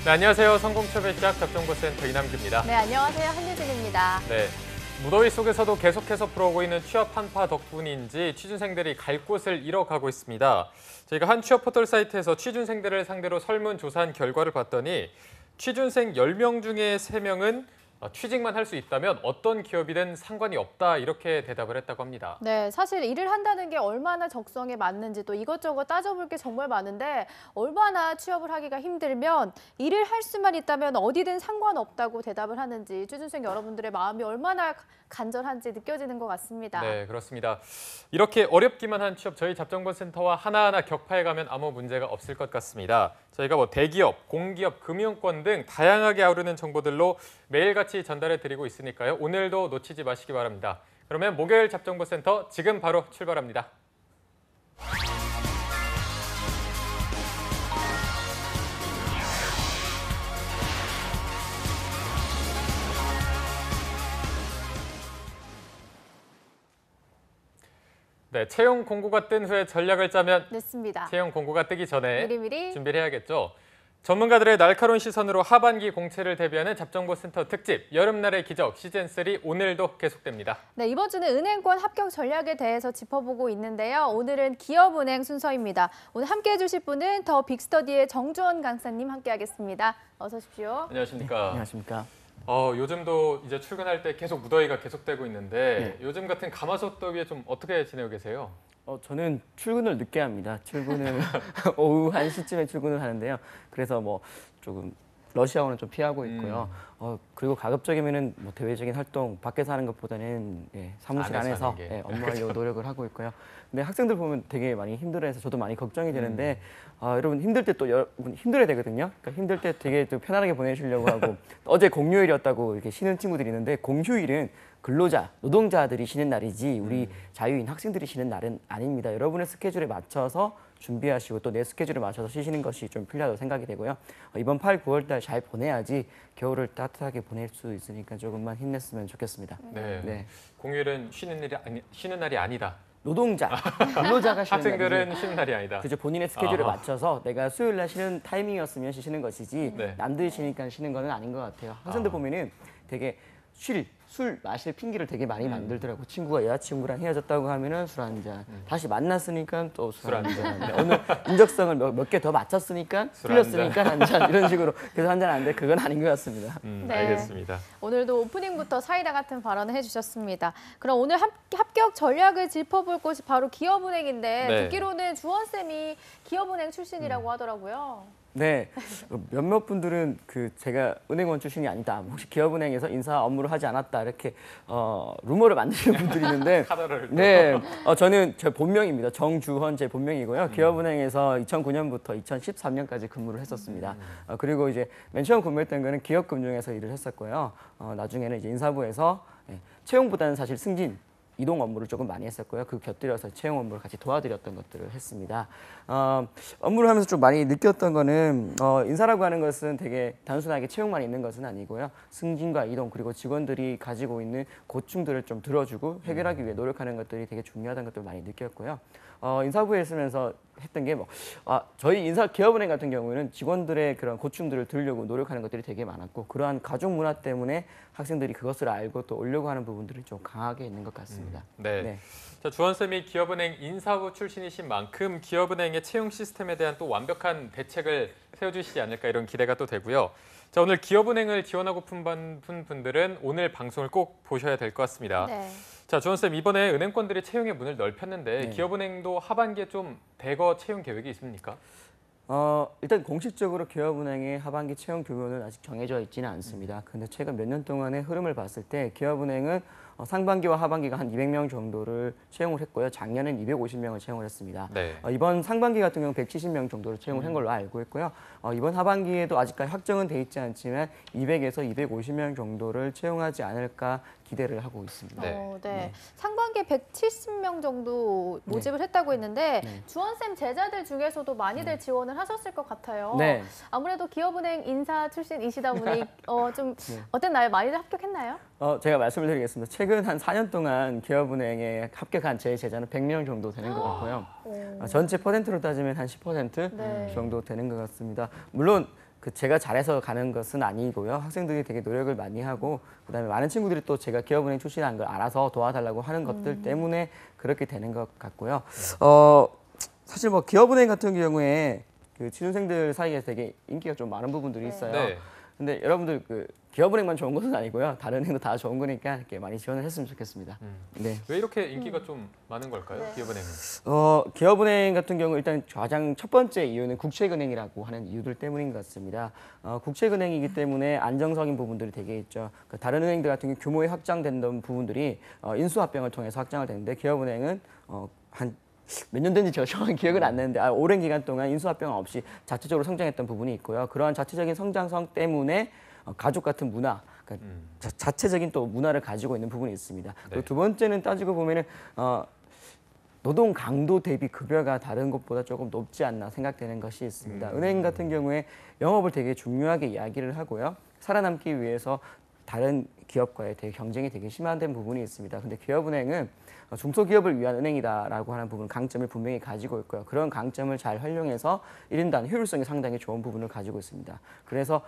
네, 안녕하세요. 성공초배 시작 접정보센터 이남규입니다. 네, 안녕하세요. 한유진입니다. 네, 무더위 속에서도 계속해서 불어오고 있는 취업 한파 덕분인지 취준생들이 갈 곳을 잃어가고 있습니다. 저희가 한 취업 포털 사이트에서 취준생들을 상대로 설문조사한 결과를 봤더니 취준생 10명 중에 3명은 취직만 할 수 있다면 어떤 기업이든 상관이 없다 이렇게 대답을 했다고 합니다. 네, 사실 일을 한다는 게 얼마나 적성에 맞는지 또 이것저것 따져볼 게 정말 많은데 얼마나 취업을 하기가 힘들면 일을 할 수만 있다면 어디든 상관없다고 대답을 하는지 취준생 여러분들의 마음이 얼마나 간절한지 느껴지는 것 같습니다. 네, 그렇습니다. 이렇게 어렵기만 한 취업 저희 잡정보센터와 하나하나 격파해가면 아무 문제가 없을 것 같습니다. 저희가 대기업, 공기업, 금융권 등 다양하게 아우르는 정보들로 매일같이 전달해드리고 있으니까요. 오늘도 놓치지 마시기 바랍니다. 그러면 목요일 잡정보센터 지금 바로 출발합니다. 네, 채용 공고가 뜬 후에 전략을 짜면 됐습니다. 채용 공고가 뜨기 전에 미리미리 준비를 해야겠죠. 전문가들의 날카로운 시선으로 하반기 공채를 대비하는 잡정보센터 특집 여름날의 기적 시즌3 오늘도 계속됩니다. 네, 이번 주는 은행권 합격 전략에 대해서 짚어보고 있는데요. 오늘은 기업은행 순서입니다. 오늘 함께해 주실 분은 더 빅스터디의 정주원 강사님 함께하겠습니다. 어서 오십시오. 안녕하십니까. 네, 안녕하십니까. 요즘도 이제 출근할 때 계속 무더위가 계속되고 있는데 요즘 같은 가마솥 더위에 좀 어떻게 지내고 계세요? 저는 출근을 늦게 합니다. 출근을 오후 1시쯤에 출근을 하는데요. 그래서 조금 러시아워는 좀 피하고 있고요. 그리고 가급적이면은 대외적인 활동 밖에서 하는 것보다는 사무실 안에서 업무하려고 노력을 하고 있고요. 근데 학생들 보면 되게 많이 힘들어해서 저도 많이 걱정이 되는데 여러분 힘들 때 또 여러분 힘들어야 되거든요. 그러니까 힘들 때 되게 좀 편안하게 보내시려고 하고 어제 공휴일이었다고 이렇게 쉬는 친구들이 있는데 공휴일은 근로자, 노동자들이 쉬는 날이지 우리 자유인 학생들이 쉬는 날은 아닙니다. 여러분의 스케줄에 맞춰서 준비하시고 또 내 스케줄에 맞춰서 쉬시는 것이 좀 필요하다고 생각이 되고요. 이번 8, 9월 달 잘 보내야지 겨울을 따뜻하게 보낼 수 있으니까 조금만 힘냈으면 좋겠습니다. 네. 공휴일은 쉬는 날이 아니다. 노동자, 근로자가 쉬는 학생들은 날이지. 쉬는 날이 아니다. 그죠. 본인의 스케줄에 맞춰서 내가 수요일 날 쉬는 타이밍이었으면 쉬는 것이지 네. 남들이 쉬니까 쉬는 건 아닌 것 같아요. 학생들 보면은 되게 술 마실 핑계를 되게 많이 만들더라고. 친구가 여자친구랑 헤어졌다고 하면은 술 한 잔. 다시 만났으니까 또 술 한 잔. 오늘 인적성을 몇 개 더 맞췄으니까 틀렸으니까 한 잔. 이런 식으로 그래서 한 잔 안 돼. 그건 아닌 것 같습니다. 네. 알겠습니다. 오늘도 오프닝부터 사이다 같은 발언을 해주셨습니다. 그럼 오늘 합격 전략을 짚어볼 곳이 바로 기업은행인데 네. 듣기로는 주원쌤이 기업은행 출신이라고 하더라고요. 네, 몇몇 분들은 제가 은행원 출신이 아니다. 혹시 기업은행에서 인사 업무를 하지 않았다 이렇게 루머를 만드시는 분들이 있는데, 카더를 네, 저는 제 본명입니다. 정주헌 제 본명이고요. 기업은행에서 2009년부터 2013년까지 근무를 했었습니다. 그리고 이제 맨 처음 근무했던 거는 기업금융에서 일을 했었고요. 나중에는 이제 인사부에서 채용보다는 사실 승진. 이동 업무를 조금 많이 했었고요. 그 곁들여서 채용 업무를 같이 도와드렸던 것들을 했습니다. 업무를 하면서 좀 많이 느꼈던 거는 인사라고 하는 것은 되게 단순하게 채용만 있는 것은 아니고요. 승진과 이동 그리고 직원들이 가지고 있는 고충들을 좀 들어주고 해결하기 위해 노력하는 것들이 되게 중요하다는 것들을 많이 느꼈고요. 인사부에 있으면서 했던 게 저희 기업은행 같은 경우에는 직원들의 그런 고충들을 들으려고 노력하는 것들이 되게 많았고 그러한 가족 문화 때문에 학생들이 그것을 알고 또 오려고 하는 부분들이 좀 강하게 있는 것 같습니다. 네. 자, 주원쌤이 기업은행 인사부 출신이신 만큼 기업은행의 채용 시스템에 대한 또 완벽한 대책을 세워주시지 않을까 이런 기대가 또 되고요. 자, 오늘 기업은행을 지원하고픈 분들은 오늘 방송을 꼭 보셔야 될 것 같습니다. 네. 자, 주원쌤 이번에 은행권들이 채용의 문을 넓혔는데 기업은행도 하반기에 좀 대거 채용 계획이 있습니까? 일단 공식적으로 기업은행의 하반기 채용 규모는 아직 정해져 있지는 않습니다. 근데 최근 몇 년 동안의 흐름을 봤을 때 기업은행은 상반기와 하반기가 한 200명 정도를 채용을 했고요. 작년엔 250명을 채용을 했습니다. 네. 이번 상반기 같은 경우는 170명 정도를 채용을 한 걸로 알고 있고요. 이번 하반기에도 아직까지 확정은 돼 있지 않지만 200에서 250명 정도를 채용하지 않을까 기대를 하고 있습니다. 네. 상반기에 170명 정도 모집을 했다고 했는데 주원쌤 제자들 중에서도 많이들 지원을 하셨을 것 같아요. 네. 아무래도 기업은행 인사 출신이시다 보니 좀 어땠나요? 많이들 합격했나요? 제가 말씀을 드리겠습니다. 최근 한 4년 동안 기업은행에 합격한 제 제자는 100명 정도 되는 것 같고요. 전체 퍼센트로 따지면 한 10% 네. 정도 되는 것 같습니다. 물론 그 제가 잘해서 가는 것은 아니고요. 학생들이 되게 노력을 많이 하고 그다음에 많은 친구들이 또 제가 기업은행 출신이라는 걸 알아서 도와달라고 하는 것들 때문에 그렇게 되는 것 같고요. 사실 뭐 기업은행 같은 경우에 그 취준생들 사이에 되게 인기가 좀 많은 부분들이 있어요. 네. 근데 여러분들 그 기업은행만 좋은 것은 아니고요. 다른 은행도 다 좋은 거니까 이렇게 많이 지원을 했으면 좋겠습니다. 네. 왜 이렇게 인기가 좀 많은 걸까요? 네. 기업은행은. 기업은행 같은 경우 일단 가장 첫 번째 이유는 국책은행이라고 하는 이유들 때문인 것 같습니다. 국책은행이기 때문에 안정적인 부분들이 되게 있죠. 그러니까 다른 은행들 같은 경우 규모에 확장된 부분들이 인수합병을 통해서 확장을 되는데 기업은행은 한 몇 년 된지 제가 정확히 기억은 안 나는데 오랜 기간 동안 인수합병 없이 자체적으로 성장했던 부분이 있고요. 그러한 자체적인 성장성 때문에 가족 같은 문화, 그러니까 자체적인 또 문화를 가지고 있는 부분이 있습니다. 그리고 두 번째는 따지고 보면은 노동 강도 대비 급여가 다른 곳보다 조금 높지 않나 생각되는 것이 있습니다. 은행 같은 경우에 영업을 되게 중요하게 이야기를 하고요. 살아남기 위해서 다른 기업과의 되게 경쟁이 되게 심화된 부분이 있습니다. 근데 기업은행은 중소기업을 위한 은행이다라고 하는 부분 강점을 분명히 가지고 있고요. 그런 강점을 잘 활용해서 1인당 효율성이 상당히 좋은 부분을 가지고 있습니다. 그래서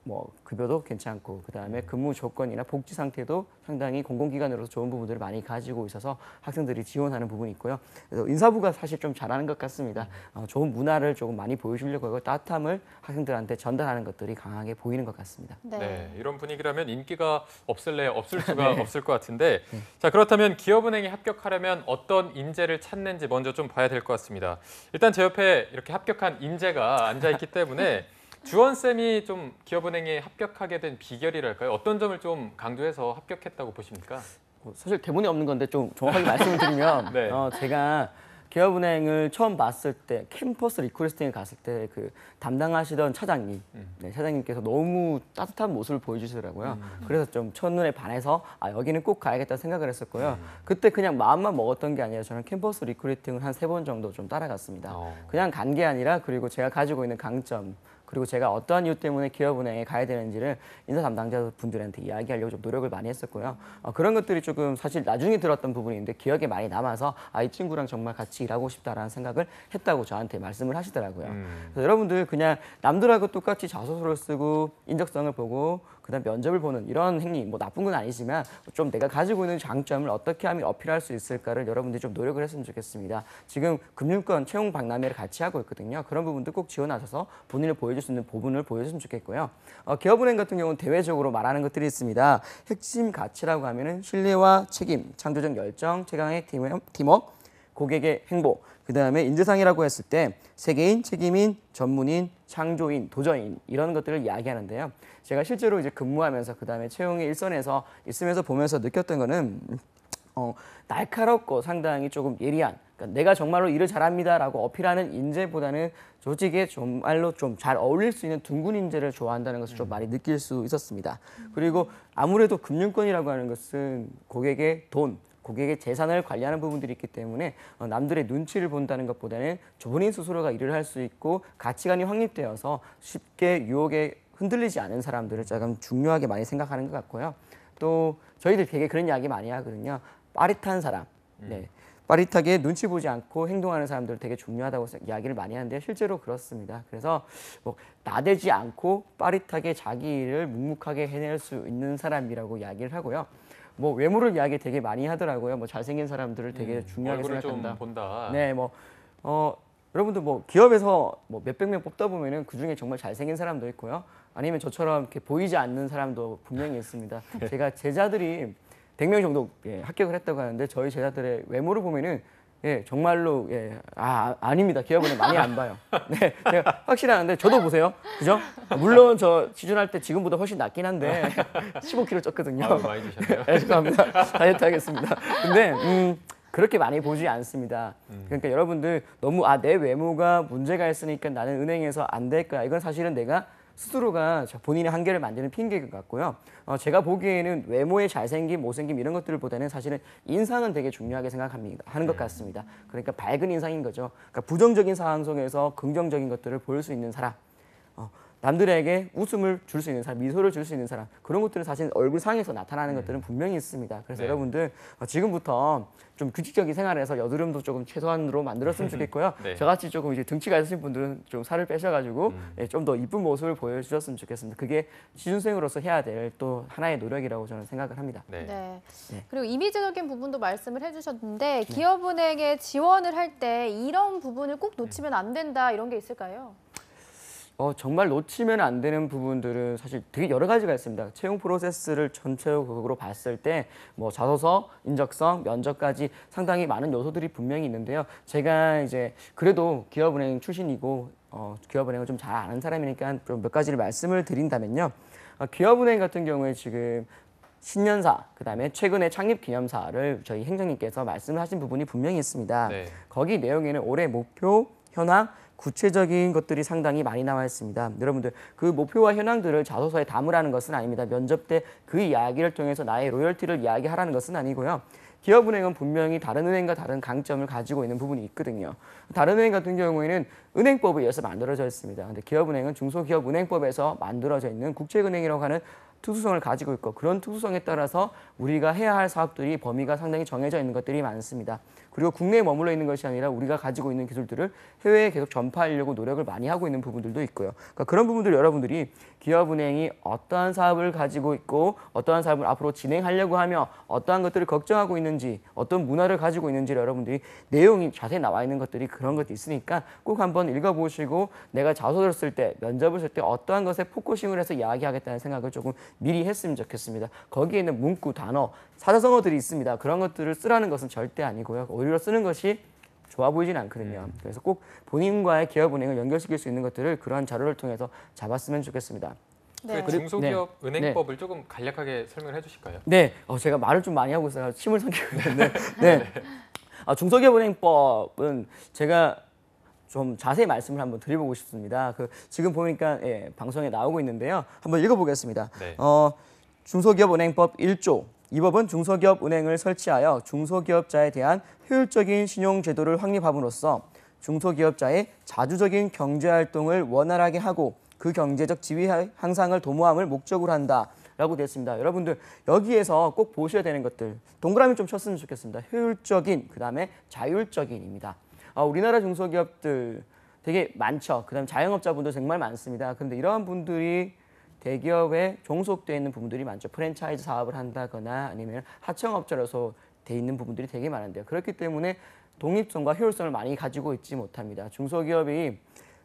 뭐 급여도 괜찮고 그다음에 근무 조건이나 복지 상태도 상당히 공공기관으로서 좋은 부분들을 많이 가지고 있어서 학생들이 지원하는 부분이 있고요. 그래서 인사부가 사실 좀 잘하는 것 같습니다. 좋은 문화를 조금 많이 보여주려고 하고 따뜻함을 학생들한테 전달하는 것들이 강하게 보이는 것 같습니다. 네, 이런 분위기라면 인기가 없을래 없을 수가 없을 것 같은데 자 그렇다면 기업은행에 합격하려면 어떤 인재를 찾는지 먼저 좀 봐야 될 것 같습니다. 일단 제 옆에 이렇게 합격한 인재가 앉아 있기 때문에 주원 쌤이 좀 기업은행에 합격하게 된 비결이랄까요? 어떤 점을 좀 강조해서 합격했다고 보십니까? 사실 대본이 없는 건데 좀 정확하게 말씀을 드리면 네. 제가 기업은행을 처음 봤을 때 캠퍼스 리크루팅에 갔을 때 그 담당하시던 차장님, 네, 차장님께서 너무 따뜻한 모습을 보여주시더라고요. 그래서 좀 첫눈에 반해서 여기는 꼭 가야겠다 생각을 했었고요. 그때 그냥 마음만 먹었던 게 아니라 저는 캠퍼스 리크루팅을 한 3번 정도 좀 따라갔습니다. 그냥 간 게 아니라 그리고 제가 가지고 있는 강점 그리고 제가 어떠한 이유 때문에 기업은행에 가야 되는지를 인사 담당자 분들한테 이야기하려고 좀 노력을 많이 했었고요. 그런 것들이 조금 사실 나중에 들었던 부분인데 기억에 많이 남아서 이 친구랑 정말 같이 일하고 싶다라는 생각을 했다고 저한테 말씀을 하시더라고요. 그래서 여러분들 그냥 남들하고 똑같이 자소서를 쓰고 인적성을 보고 그다음 면접을 보는 이런 행위 뭐 나쁜 건 아니지만 좀 내가 가지고 있는 장점을 어떻게 하면 어필할 수 있을까를 여러분들이 좀 노력을 했으면 좋겠습니다. 지금 금융권 채용 박람회를 같이 하고 있거든요. 그런 부분들 꼭 지원하셔서 본인을 보여줄 수 있는 부분을 보여줬으면 좋겠고요. 기업은행 같은 경우는 대외적으로 말하는 것들이 있습니다. 핵심 가치라고 하면은 신뢰와 책임, 창조적 열정, 최강의 팀워크, 고객의 행복. 그다음에 인재상이라고 했을 때 세계인, 책임인, 전문인, 창조인, 도전인 이런 것들을 이야기하는데요. 제가 실제로 이제 근무하면서 그다음에 채용의 일선에서 있으면서 보면서 느꼈던 거는 날카롭고 상당히 조금 예리한 그러니까 내가 정말로 일을 잘합니다라고 어필하는 인재보다는 조직에 정말로 좀 잘 어울릴 수 있는 둥근 인재를 좋아한다는 것을 좀 많이 느낄 수 있었습니다. 그리고 아무래도 금융권이라고 하는 것은 고객의 돈 고객의 재산을 관리하는 부분들이 있기 때문에 남들의 눈치를 본다는 것보다는 본인 스스로가 일을 할 수 있고 가치관이 확립되어서 쉽게 유혹에 흔들리지 않은 사람들을 조금 중요하게 많이 생각하는 것 같고요. 또 저희들 되게 그런 이야기 많이 하거든요. 빠릿한 사람, 네. 빠릿하게 눈치 보지 않고 행동하는 사람들 되게 중요하다고 이야기를 많이 하는데 실제로 그렇습니다. 그래서 뭐 나대지 않고 빠릿하게 자기 일을 묵묵하게 해낼 수 있는 사람이라고 이야기를 하고요. 뭐 외모를 이야기 되게 많이 하더라고요. 뭐 잘생긴 사람들을 되게 중요하게 얼굴을 생각한다. 좀 본다. 네, 뭐 여러분들 뭐 기업에서 뭐 몇백 명 뽑다 보면은 그 중에 정말 잘생긴 사람도 있고요. 아니면 저처럼 이렇게 보이지 않는 사람도 분명히 있습니다. 제가 제자들이 100명 정도 합격을 했다고 하는데 저희 제자들의 외모를 보면은 정말로 아닙니다. 기업은행 많이 안 봐요. 네, 제가 확실한데 저도 보세요. 그죠? 물론 저 취준할 때 지금보다 훨씬 낫긴 한데 15kg 쪘거든요. 많이 드셨네요. 네, 죄송합니다. 다이어트 하겠습니다. 근데 그렇게 많이 보지 않습니다. 그러니까 여러분들 너무 내 외모가 문제가 있으니까 나는 은행에서 안 될 거야. 이건 사실은 내가 스스로가 본인의 한계를 만드는 핑계인 것 같고요. 제가 보기에는 외모의 잘생김, 못생김 이런 것들보다는 사실은 인상은 되게 중요하게 하는 것 같습니다. 그러니까 밝은 인상인 거죠. 그러니까 부정적인 상황 속에서 긍정적인 것들을 보일 수 있는 사람. 남들에게 웃음을 줄 수 있는 사람, 미소를 줄 수 있는 사람, 그런 것들은 사실 얼굴상에서 나타나는 것들은 분명히 있습니다. 그래서 네. 여러분들 지금부터 좀 규칙적인 생활에서 여드름도 조금 최소한으로 만들었으면 좋겠고요. 네. 저같이 조금 이제 등치가 있으신 분들은 좀 살을 빼셔가지고 좀 더 이쁜 모습을 보여주셨으면 좋겠습니다. 그게 취준생으로서 해야 될 또 하나의 노력이라고 저는 생각을 합니다. 네. 네. 네. 그리고 이미지적인 부분도 말씀을 해주셨는데 기업은행에 지원을 할 때 이런 부분을 꼭 놓치면 안 된다 이런 게 있을까요? 정말 놓치면 안 되는 부분들은 사실 되게 여러 가지가 있습니다. 채용 프로세스를 전체적으로 봤을 때 뭐 자소서, 인적성, 면접까지 상당히 많은 요소들이 분명히 있는데요. 제가 이제 그래도 기업은행 출신이고 기업은행을 좀 잘 아는 사람이니까 좀 몇 가지를 말씀을 드린다면요. 기업은행 같은 경우에 지금 신년사, 그다음에 최근에 창립 기념사를 저희 행정님께서 말씀을 하신 부분이 분명히 있습니다. 네. 거기 내용에는 올해 목표, 현황, 구체적인 것들이 상당히 많이 나와 있습니다. 여러분들 그 목표와 현황들을 자소서에 담으라는 것은 아닙니다. 면접 때 그 이야기를 통해서 나의 로열티를 이야기하라는 것은 아니고요. 기업은행은 분명히 다른 은행과 다른 강점을 가지고 있는 부분이 있거든요. 다른 은행 같은 경우에는 은행법에 의해서 만들어져 있습니다. 근데 기업은행은 중소기업은행법에서 만들어져 있는 국책은행이라고 하는 특수성을 가지고 있고 그런 특수성에 따라서 우리가 해야 할 사업들이 범위가 상당히 정해져 있는 것들이 많습니다. 그리고 국내에 머물러 있는 것이 아니라 우리가 가지고 있는 기술들을 해외에 계속 전파하려고 노력을 많이 하고 있는 부분들도 있고요. 그러니까 그런 부분들 여러분들이 기업은행이 어떠한 사업을 가지고 있고 어떠한 사업을 앞으로 진행하려고 하며 어떠한 것들을 걱정하고 있는지 어떤 문화를 가지고 있는지를 여러분들이 내용이 자세히 나와 있는 것들이 그런 것도 있으니까 꼭 한번 읽어보시고 내가 자소서를 쓸 때 면접을 쓸 때 어떠한 것에 포커싱을 해서 이야기하겠다는 생각을 조금 미리 했으면 좋겠습니다. 거기에 있는 문구, 단어, 사자성어들이 있습니다. 그런 것들을 쓰라는 것은 절대 아니고요. 오히려 쓰는 것이 좋아 보이진 않거든요. 그래서 꼭 본인과의 기업은행을 연결시킬 수 있는 것들을 그러한 자료를 통해서 잡았으면 좋겠습니다. 네. 그 중소기업 네. 은행법을 조금 간략하게 설명을 해주실까요? 네, 제가 말을 좀 많이 하고 있어서 침을 삼키고 있는데 네. 중소기업은행법은 제가 좀 자세히 말씀을 한번 드려보고 싶습니다. 지금 보니까 방송에 나오고 있는데요. 한번 읽어보겠습니다. 네. 중소기업은행법 1조. 이 법은 중소기업은행을 설치하여 중소기업자에 대한 효율적인 신용제도를 확립함으로써 중소기업자의 자주적인 경제활동을 원활하게 하고 그 경제적 지위 향상을 도모함을 목적으로 한다라고 되어 있습니다. 여러분들 여기에서 꼭 보셔야 되는 것들 동그라미 좀 쳤으면 좋겠습니다. 효율적인, 그다음에 자율적인입니다. 우리나라 중소기업들 되게 많죠. 그다음에 자영업자분들 정말 많습니다. 그런데 이러한 분들이 대기업에 종속되어 있는 부분들이 많죠. 프랜차이즈 사업을 한다거나 아니면 하청업자로서 돼 있는 부분들이 되게 많은데요. 그렇기 때문에 독립성과 효율성을 많이 가지고 있지 못합니다. 중소기업이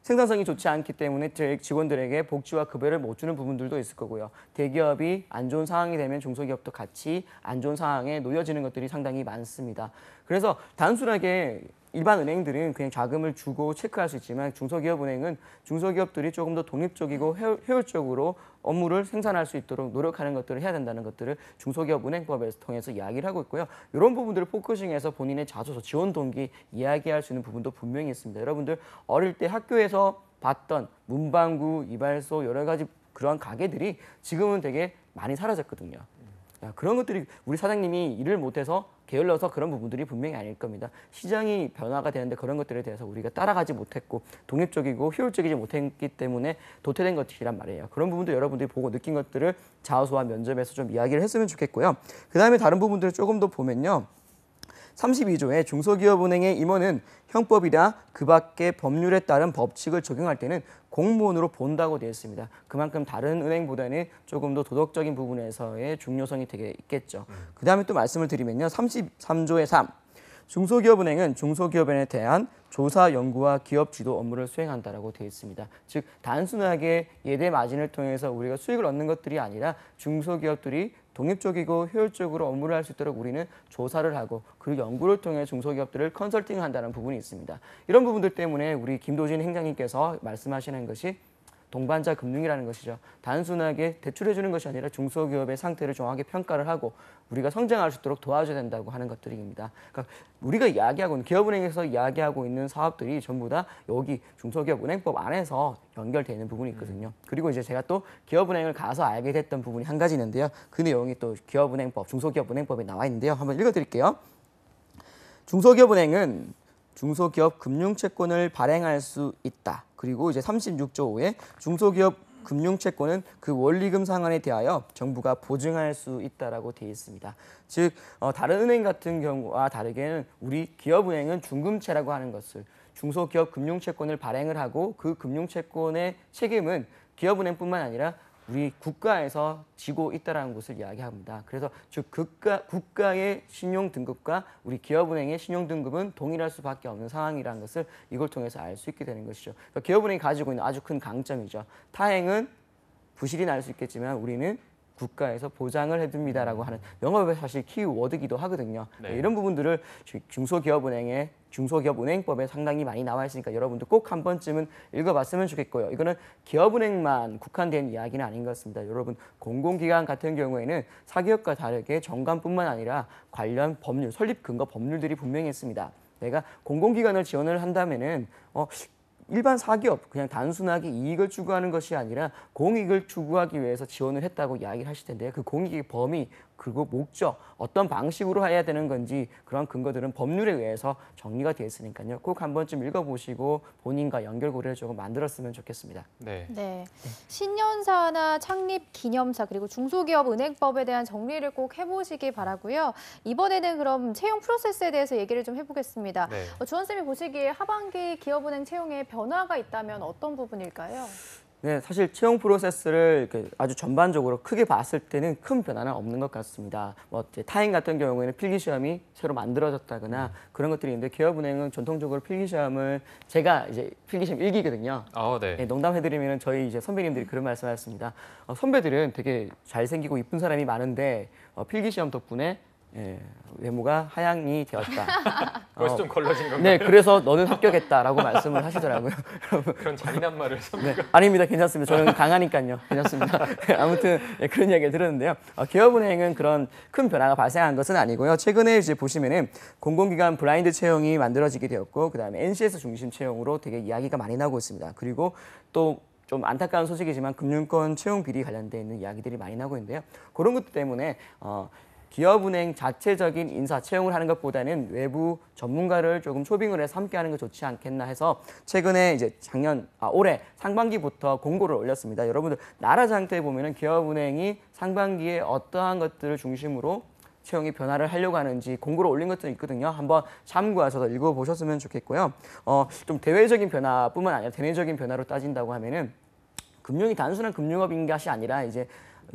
생산성이 좋지 않기 때문에 직원들에게 복지와 급여를 못 주는 부분들도 있을 거고요. 대기업이 안 좋은 상황이 되면 중소기업도 같이 안 좋은 상황에 놓여지는 것들이 상당히 많습니다. 그래서 단순하게 일반 은행들은 그냥 자금을 주고 체크할 수 있지만 중소기업은행은 중소기업들이 조금 더 독립적이고 효율적으로 업무를 생산할 수 있도록 노력하는 것들을 해야 된다는 것들을 중소기업은행법에서 통해서 이야기를 하고 있고요. 이런 부분들을 포커싱해서 본인의 자소서, 지원 동기 이야기할 수 있는 부분도 분명히 있습니다. 여러분들 어릴 때 학교에서 봤던 문방구, 이발소 여러 가지 그러한 가게들이 지금은 되게 많이 사라졌거든요. 그런 것들이 우리 사장님이 일을 못해서 게을러서 그런 부분들이 분명히 아닐 겁니다. 시장이 변화가 되는데 그런 것들에 대해서 우리가 따라가지 못했고 독립적이고 효율적이지 못했기 때문에 도태된 것이란 말이에요. 그런 부분도 여러분들이 보고 느낀 것들을 자소와 면접에서 좀 이야기를 했으면 좋겠고요. 그다음에 다른 부분들을 조금 더 보면요. 32조의 중소기업은행의 임원은 형법이나 그 밖의 법률에 따른 법칙을 적용할 때는 공무원으로 본다고 되어 있습니다. 그만큼 다른 은행보다는 조금 더 도덕적인 부분에서의 중요성이 되게 있겠죠. 그 다음에 또 말씀을 드리면요. 33조의 3. 중소기업은행은 중소기업에 대한 조사, 연구와 기업 지도 업무를 수행한다라고 되어 있습니다. 즉 단순하게 예대 마진을 통해서 우리가 수익을 얻는 것들이 아니라 중소기업들이 독립적이고 효율적으로 업무를 할 수 있도록 우리는 조사를 하고 그리고 연구를 통해 중소기업들을 컨설팅한다는 부분이 있습니다. 이런 부분들 때문에 우리 김도진 행장님께서 말씀하시는 것이 동반자 금융이라는 것이죠. 단순하게 대출해 주는 것이 아니라 중소기업의 상태를 정확하게 평가를 하고 우리가 성장할 수 있도록 도와줘야 된다고 하는 것들입니다. 그러니까 우리가 이야기하고 있는 기업은행에서 이야기하고 있는 사업들이 전부 다 여기 중소기업은행법 안에서 연결되어 있는 부분이 있거든요. 그리고 이제 제가 또 기업은행을 가서 알게 됐던 부분이 한 가지 있는데요. 그 내용이 또 기업은행법, 중소기업은행법에 나와 있는데요. 한번 읽어드릴게요. 중소기업은행은 중소기업 금융채권을 발행할 수 있다. 그리고 이제 36조 5에 중소기업 금융채권은 그 원리금 상환에 대하여 정부가 보증할 수 있다라고 되어 있습니다. 즉 다른 은행 같은 경우와 다르게는 우리 기업은행은 중금채라고 하는 것을 중소기업 금융채권을 발행을 하고 그 금융채권의 책임은 기업은행뿐만 아니라 우리 국가에서 지고 있다는 것을 이야기합니다. 그래서 즉 국가의 신용 등급과 우리 기업은행의 신용 등급은 동일할 수밖에 없는 상황이라는 것을 이걸 통해서 알 수 있게 되는 것이죠. 그러니까 기업은행이 가지고 있는 아주 큰 강점이죠. 타행은 부실이 날 수 있겠지만 우리는 국가에서 보장을 해줍니다라고 하는 영업의 사실 키워드기도 하거든요. 네. 이런 부분들을 중소기업은행법에 상당히 많이 나와 있으니까 여러분들 꼭 한 번쯤은 읽어봤으면 좋겠고요. 이거는 기업은행만 국한된 이야기는 아닌 것 같습니다. 여러분 공공기관 같은 경우에는 사기업과 다르게 정관뿐만 아니라 관련 법률, 설립 근거 법률들이 분명히 있습니다. 내가 공공기관을 지원을 한다면은 일반 사기업, 그냥 단순하게 이익을 추구하는 것이 아니라 공익을 추구하기 위해서 지원을 했다고 이야기를 하실 텐데요. 그 공익의 범위, 그리고 목적, 어떤 방식으로 해야 되는 건지 그런 근거들은 법률에 의해서 정리가 되어 있으니까요. 꼭 한 번쯤 읽어보시고 본인과 연결고리를 조금 만들었으면 좋겠습니다. 네. 네. 신년사나 창립 기념사 그리고 중소기업 은행법에 대한 정리를 꼭 해보시기 바라고요. 이번에는 그럼 채용 프로세스에 대해서 얘기를 좀 해보겠습니다. 네. 주원 쌤이 보시기에 하반기 기업은행 채용에 변화가 있다면 어떤 부분일까요? 네, 사실 채용 프로세스를 아주 전반적으로 크게 봤을 때는 큰 변화는 없는 것 같습니다. 이제 타행 같은 경우에는 필기 시험이 새로 만들어졌다거나 그런 것들이 있는데 기업은행은 전통적으로 필기 시험을 제가 이제 필기 시험 1기거든요. 네. 네, 농담해드리면 저희 이제 선배님들이 그런 말씀하셨습니다. 선배들은 되게 잘생기고 이쁜 사람이 많은데 필기 시험 덕분에 외모가 하향이 되었다. 벌써 좀 걸러진 건가요? 네, 그래서 너는 합격했다라고 말씀을 하시더라고요. 그런 잔인한 말을 선배가. 네, 아닙니다. 괜찮습니다. 저는 강하니까요. 괜찮습니다. 아무튼 그런 이야기를 들었는데요. 기업은행은 그런 큰 변화가 발생한 것은 아니고요. 최근에 이제 보시면은 공공기관 블라인드 채용이 만들어지게 되었고, 그다음에 NCS 중심 채용으로 되게 이야기가 많이 나오고 있습니다. 그리고 또 좀 안타까운 소식이지만 금융권 채용 비리 관련돼 있는 이야기들이 많이 나오고 있는데요. 그런 것 때문에 기업은행 자체적인 인사 채용을 하는 것보다는 외부 전문가를 조금 초빙을 해서 함께 하는 게 좋지 않겠나 해서 최근에 이제 올해 상반기부터 공고를 올렸습니다. 여러분들 나라 장터에 보면은 기업은행이 상반기에 어떠한 것들을 중심으로 채용이 변화를 하려고 하는지 공고를 올린 것들이 있거든요. 한번 참고하셔서 읽어보셨으면 좋겠고요. 좀 대외적인 변화뿐만 아니라 대내적인 변화로 따진다고 하면은 금융이 단순한 금융업인 것이 아니라 이제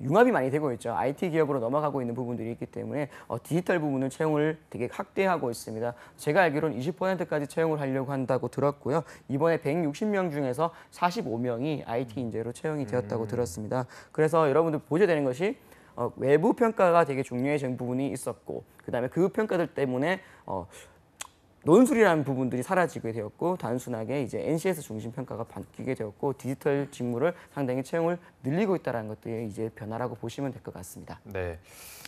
융합이 많이 되고 있죠. IT 기업으로 넘어가고 있는 부분들이 있기 때문에 디지털 부분을 채용을 되게 확대하고 있습니다. 제가 알기로는 20%까지 채용을 하려고 한다고 들었고요. 이번에 160명 중에서 45명이 IT 인재로 채용이 되었다고 들었습니다. 그래서 여러분들 보셔야 되는 것이 외부 평가가 되게 중요해진 부분이 있었고, 그다음에 그 평가들 때문에 논술이라는 부분들이 사라지게 되었고, 단순하게 이제 NCS 중심 평가가 바뀌게 되었고, 디지털 직무를 상당히 채용을 늘리고 있다는 것들이 이제 변화라고 보시면 될 것 같습니다. 네.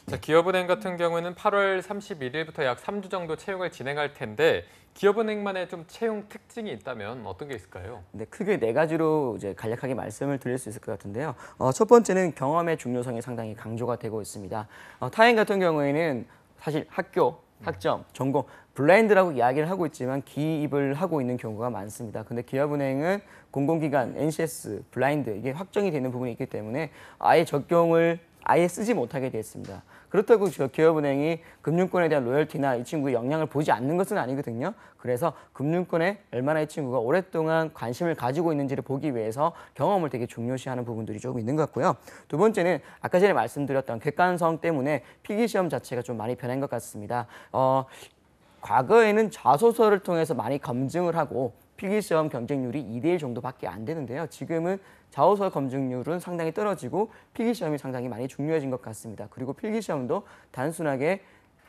자, 기업은행 같은 경우는 8월 31일부터 약 3주 정도 채용을 진행할 텐데 기업은행만의 좀 채용 특징이 있다면 어떤 게 있을까요? 네, 크게 네 가지로 이제 간략하게 말씀을 드릴 수 있을 것 같은데요. 첫 번째는 경험의 중요성이 상당히 강조가 되고 있습니다. 타행 같은 경우에는 사실 학점, 전공, 블라인드라고 이야기를 하고 있지만 기입을 하고 있는 경우가 많습니다. 근데 기업은행은 공공기관, NCS, 블라인드 이게 확정이 되는 부분이 있기 때문에 아예 적용을 아예 쓰지 못하게 됐습니다. 그렇다고 기업은행이 금융권에 대한 로열티나 이 친구의 역량을 보지 않는 것은 아니거든요. 그래서 금융권에 얼마나 이 친구가 오랫동안 관심을 가지고 있는지를 보기 위해서 경험을 되게 중요시하는 부분들이 조금 있는 것 같고요. 두 번째는 아까 전에 말씀드렸던 객관성 때문에 필기시험 자체가 좀 많이 변한 것 같습니다. 과거에는 자소서를 통해서 많이 검증을 하고 필기시험 경쟁률이 2대1 정도밖에 안 되는데요. 지금은 자소서 검증률은 상당히 떨어지고 필기시험이 상당히 많이 중요해진 것 같습니다. 그리고 필기시험도 단순하게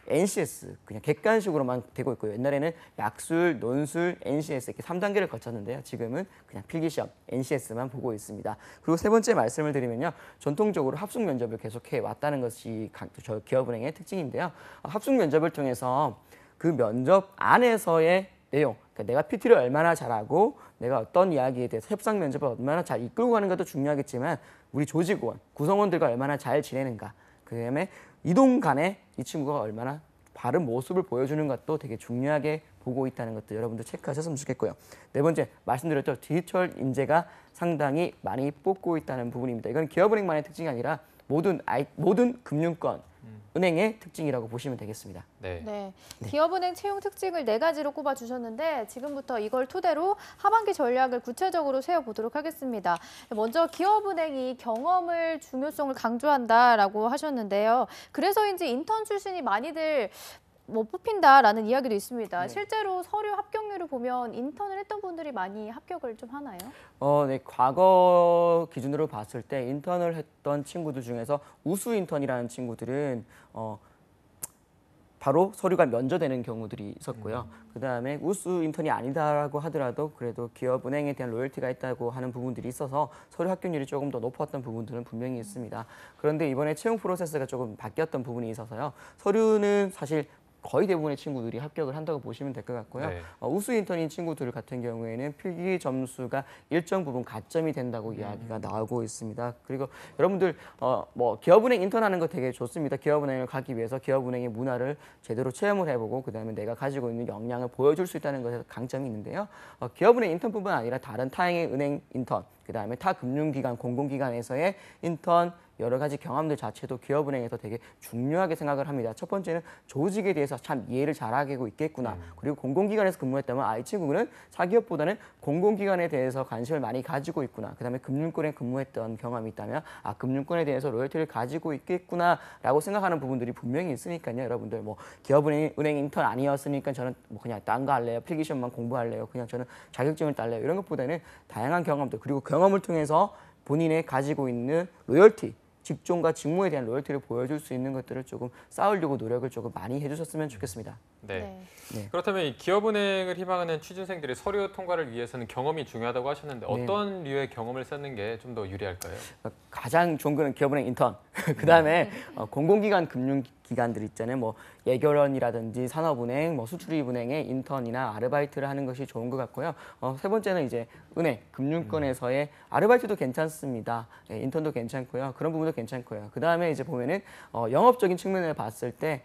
NCS, 그냥 객관식으로만 되고 있고요. 옛날에는 약술, 논술, NCS 이렇게 3단계를 거쳤는데요. 지금은 그냥 필기시험, NCS만 보고 있습니다. 그리고 세 번째 말씀을 드리면요. 전통적으로 합숙 면접을 계속해 왔다는 것이 저 기업은행의 특징인데요. 합숙 면접을 통해서 그 면접 안에서의 내용, 그러니까 내가 PT를 얼마나 잘하고 내가 어떤 이야기에 대해서 협상 면접을 얼마나 잘 이끌고 가는 것도 중요하겠지만 우리 조직원, 구성원들과 얼마나 잘 지내는가, 그다음에 이동 간에 이 친구가 얼마나 바른 모습을 보여주는 것도 되게 중요하게 보고 있다는 것들 여러분들 체크하셨으면 좋겠고요. 네 번째, 말씀드렸죠. 디지털 인재가 상당히 많이 뽑고 있다는 부분입니다. 이건 기업은행만의 특징이 아니라 모든 금융권, 은행의 특징이라고 보시면 되겠습니다. 네. 네. 기업은행 채용 특징을 4가지로 꼽아주셨는데 지금부터 이걸 토대로 하반기 전략을 구체적으로 세워보도록 하겠습니다. 먼저 기업은행이 경험을 중요성을 강조한다라고 하셨는데요. 그래서인지 인턴 출신이 많이들 뽑힌다라는 이야기도 있습니다. 네. 실제로 서류 합격률을 보면 인턴을 했던 분들이 많이 합격을 좀 하나요? 네, 과거 기준으로 봤을 때 인턴을 했던 친구들 중에서 우수 인턴이라는 친구들은 바로 서류가 면제되는 경우들이 있었고요. 그다음에 우수 인턴이 아니다라고 하더라도 그래도 기업은행에 대한 로열티가 있다고 하는 부분들이 있어서 서류 합격률이 조금 더 높았던 부분들은 분명히 있습니다. 그런데 이번에 채용 프로세스가 조금 바뀌었던 부분이 있어서요. 서류는 사실 거의 대부분의 친구들이 합격을 한다고 보시면 될 것 같고요. 네. 우수 인턴인 친구들 같은 경우에는 필기 점수가 일정 부분 가점이 된다고 이야기가 나오고 있습니다. 그리고 여러분들 기업은행 인턴하는 거 되게 좋습니다. 기업은행을 가기 위해서 기업은행의 문화를 제대로 체험을 해보고 그다음에 내가 가지고 있는 역량을 보여줄 수 있다는 것에 강점이 있는데요. 기업은행 인턴뿐만 아니라 다른 타행의 은행 인턴, 그다음에 타 금융기관, 공공기관에서의 인턴 여러 가지 경험들 자체도 기업은행에서 되게 중요하게 생각을 합니다. 첫 번째는 조직에 대해서 참 이해를 잘하고 있겠구나. 그리고 공공기관에서 근무했다면 이 친구는 사기업보다는 공공기관에 대해서 관심을 많이 가지고 있구나. 그다음에 금융권에 근무했던 경험이 있다면 금융권에 대해서 로열티를 가지고 있겠구나라고 생각하는 부분들이 분명히 있으니까요. 여러분들 기업은행 인턴 아니었으니까 저는 그냥 딴 거 할래요. 필기시험만 공부할래요. 그냥 저는 자격증을 딸래요. 이런 것보다는 다양한 경험들 그리고 경험을 통해서 본인의 가지고 있는 로열티, 직종과 직무에 대한 로열티를 보여줄 수 있는 것들을 조금 쌓으려고 노력을 조금 많이 해주셨으면 좋겠습니다. 네. 네. 그렇다면 이 기업은행을 희망하는 취준생들이 서류 통과를 위해서는 경험이 중요하다고 하셨는데 어떤 류의 경험을 쌓는 게 좀 더 유리할까요? 가장 좋은 거는 기업은행 인턴, 그다음에 공공기관 금융기관들 있잖아요. 예결원이라든지 산업은행, 수출입은행의 인턴이나 아르바이트를 하는 것이 좋은 것 같고요. 세 번째는 이제 은행, 금융권에서의 아르바이트도 괜찮습니다. 인턴도 괜찮고요. 그런 부분도 괜찮고요. 그다음에 이제 보면은 영업적인 측면을 봤을 때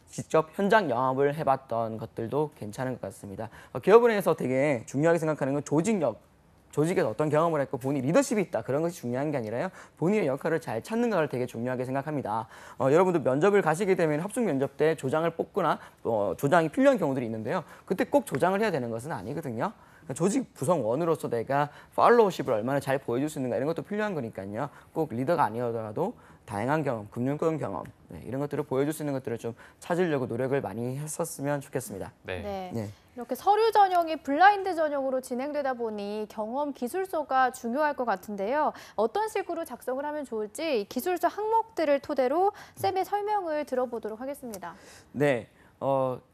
직접 현장 영업을 해봤던 것들도 괜찮은 것 같습니다. 기업은행에서 되게 중요하게 생각하는 건 조직에서 어떤 경험을 했고 본인 리더십이 있다. 그런 것이 중요한 게 아니라요. 본인의 역할을 잘 찾는 것을 되게 중요하게 생각합니다. 여러분들 면접을 가시게 되면 합숙 면접 때 조장을 뽑거나 조장이 필요한 경우들이 있는데요. 그때 꼭 조장을 해야 되는 것은 아니거든요. 조직 구성원으로서 내가 팔로우십을 얼마나 잘 보여줄 수 있는가 이런 것도 필요한 거니까요. 꼭 리더가 아니더라도 다양한 경험, 금융권 경험 이런 것들을 보여줄 수 있는 것들을 좀 찾으려고 노력을 많이 했었으면 좋겠습니다. 네. 네. 이렇게 서류 전형이 블라인드 전형으로 진행되다 보니 경험 기술서가 중요할 것 같은데요. 어떤 식으로 작성을 하면 좋을지 기술서 항목들을 토대로 쌤의 설명을 들어보도록 하겠습니다. 네.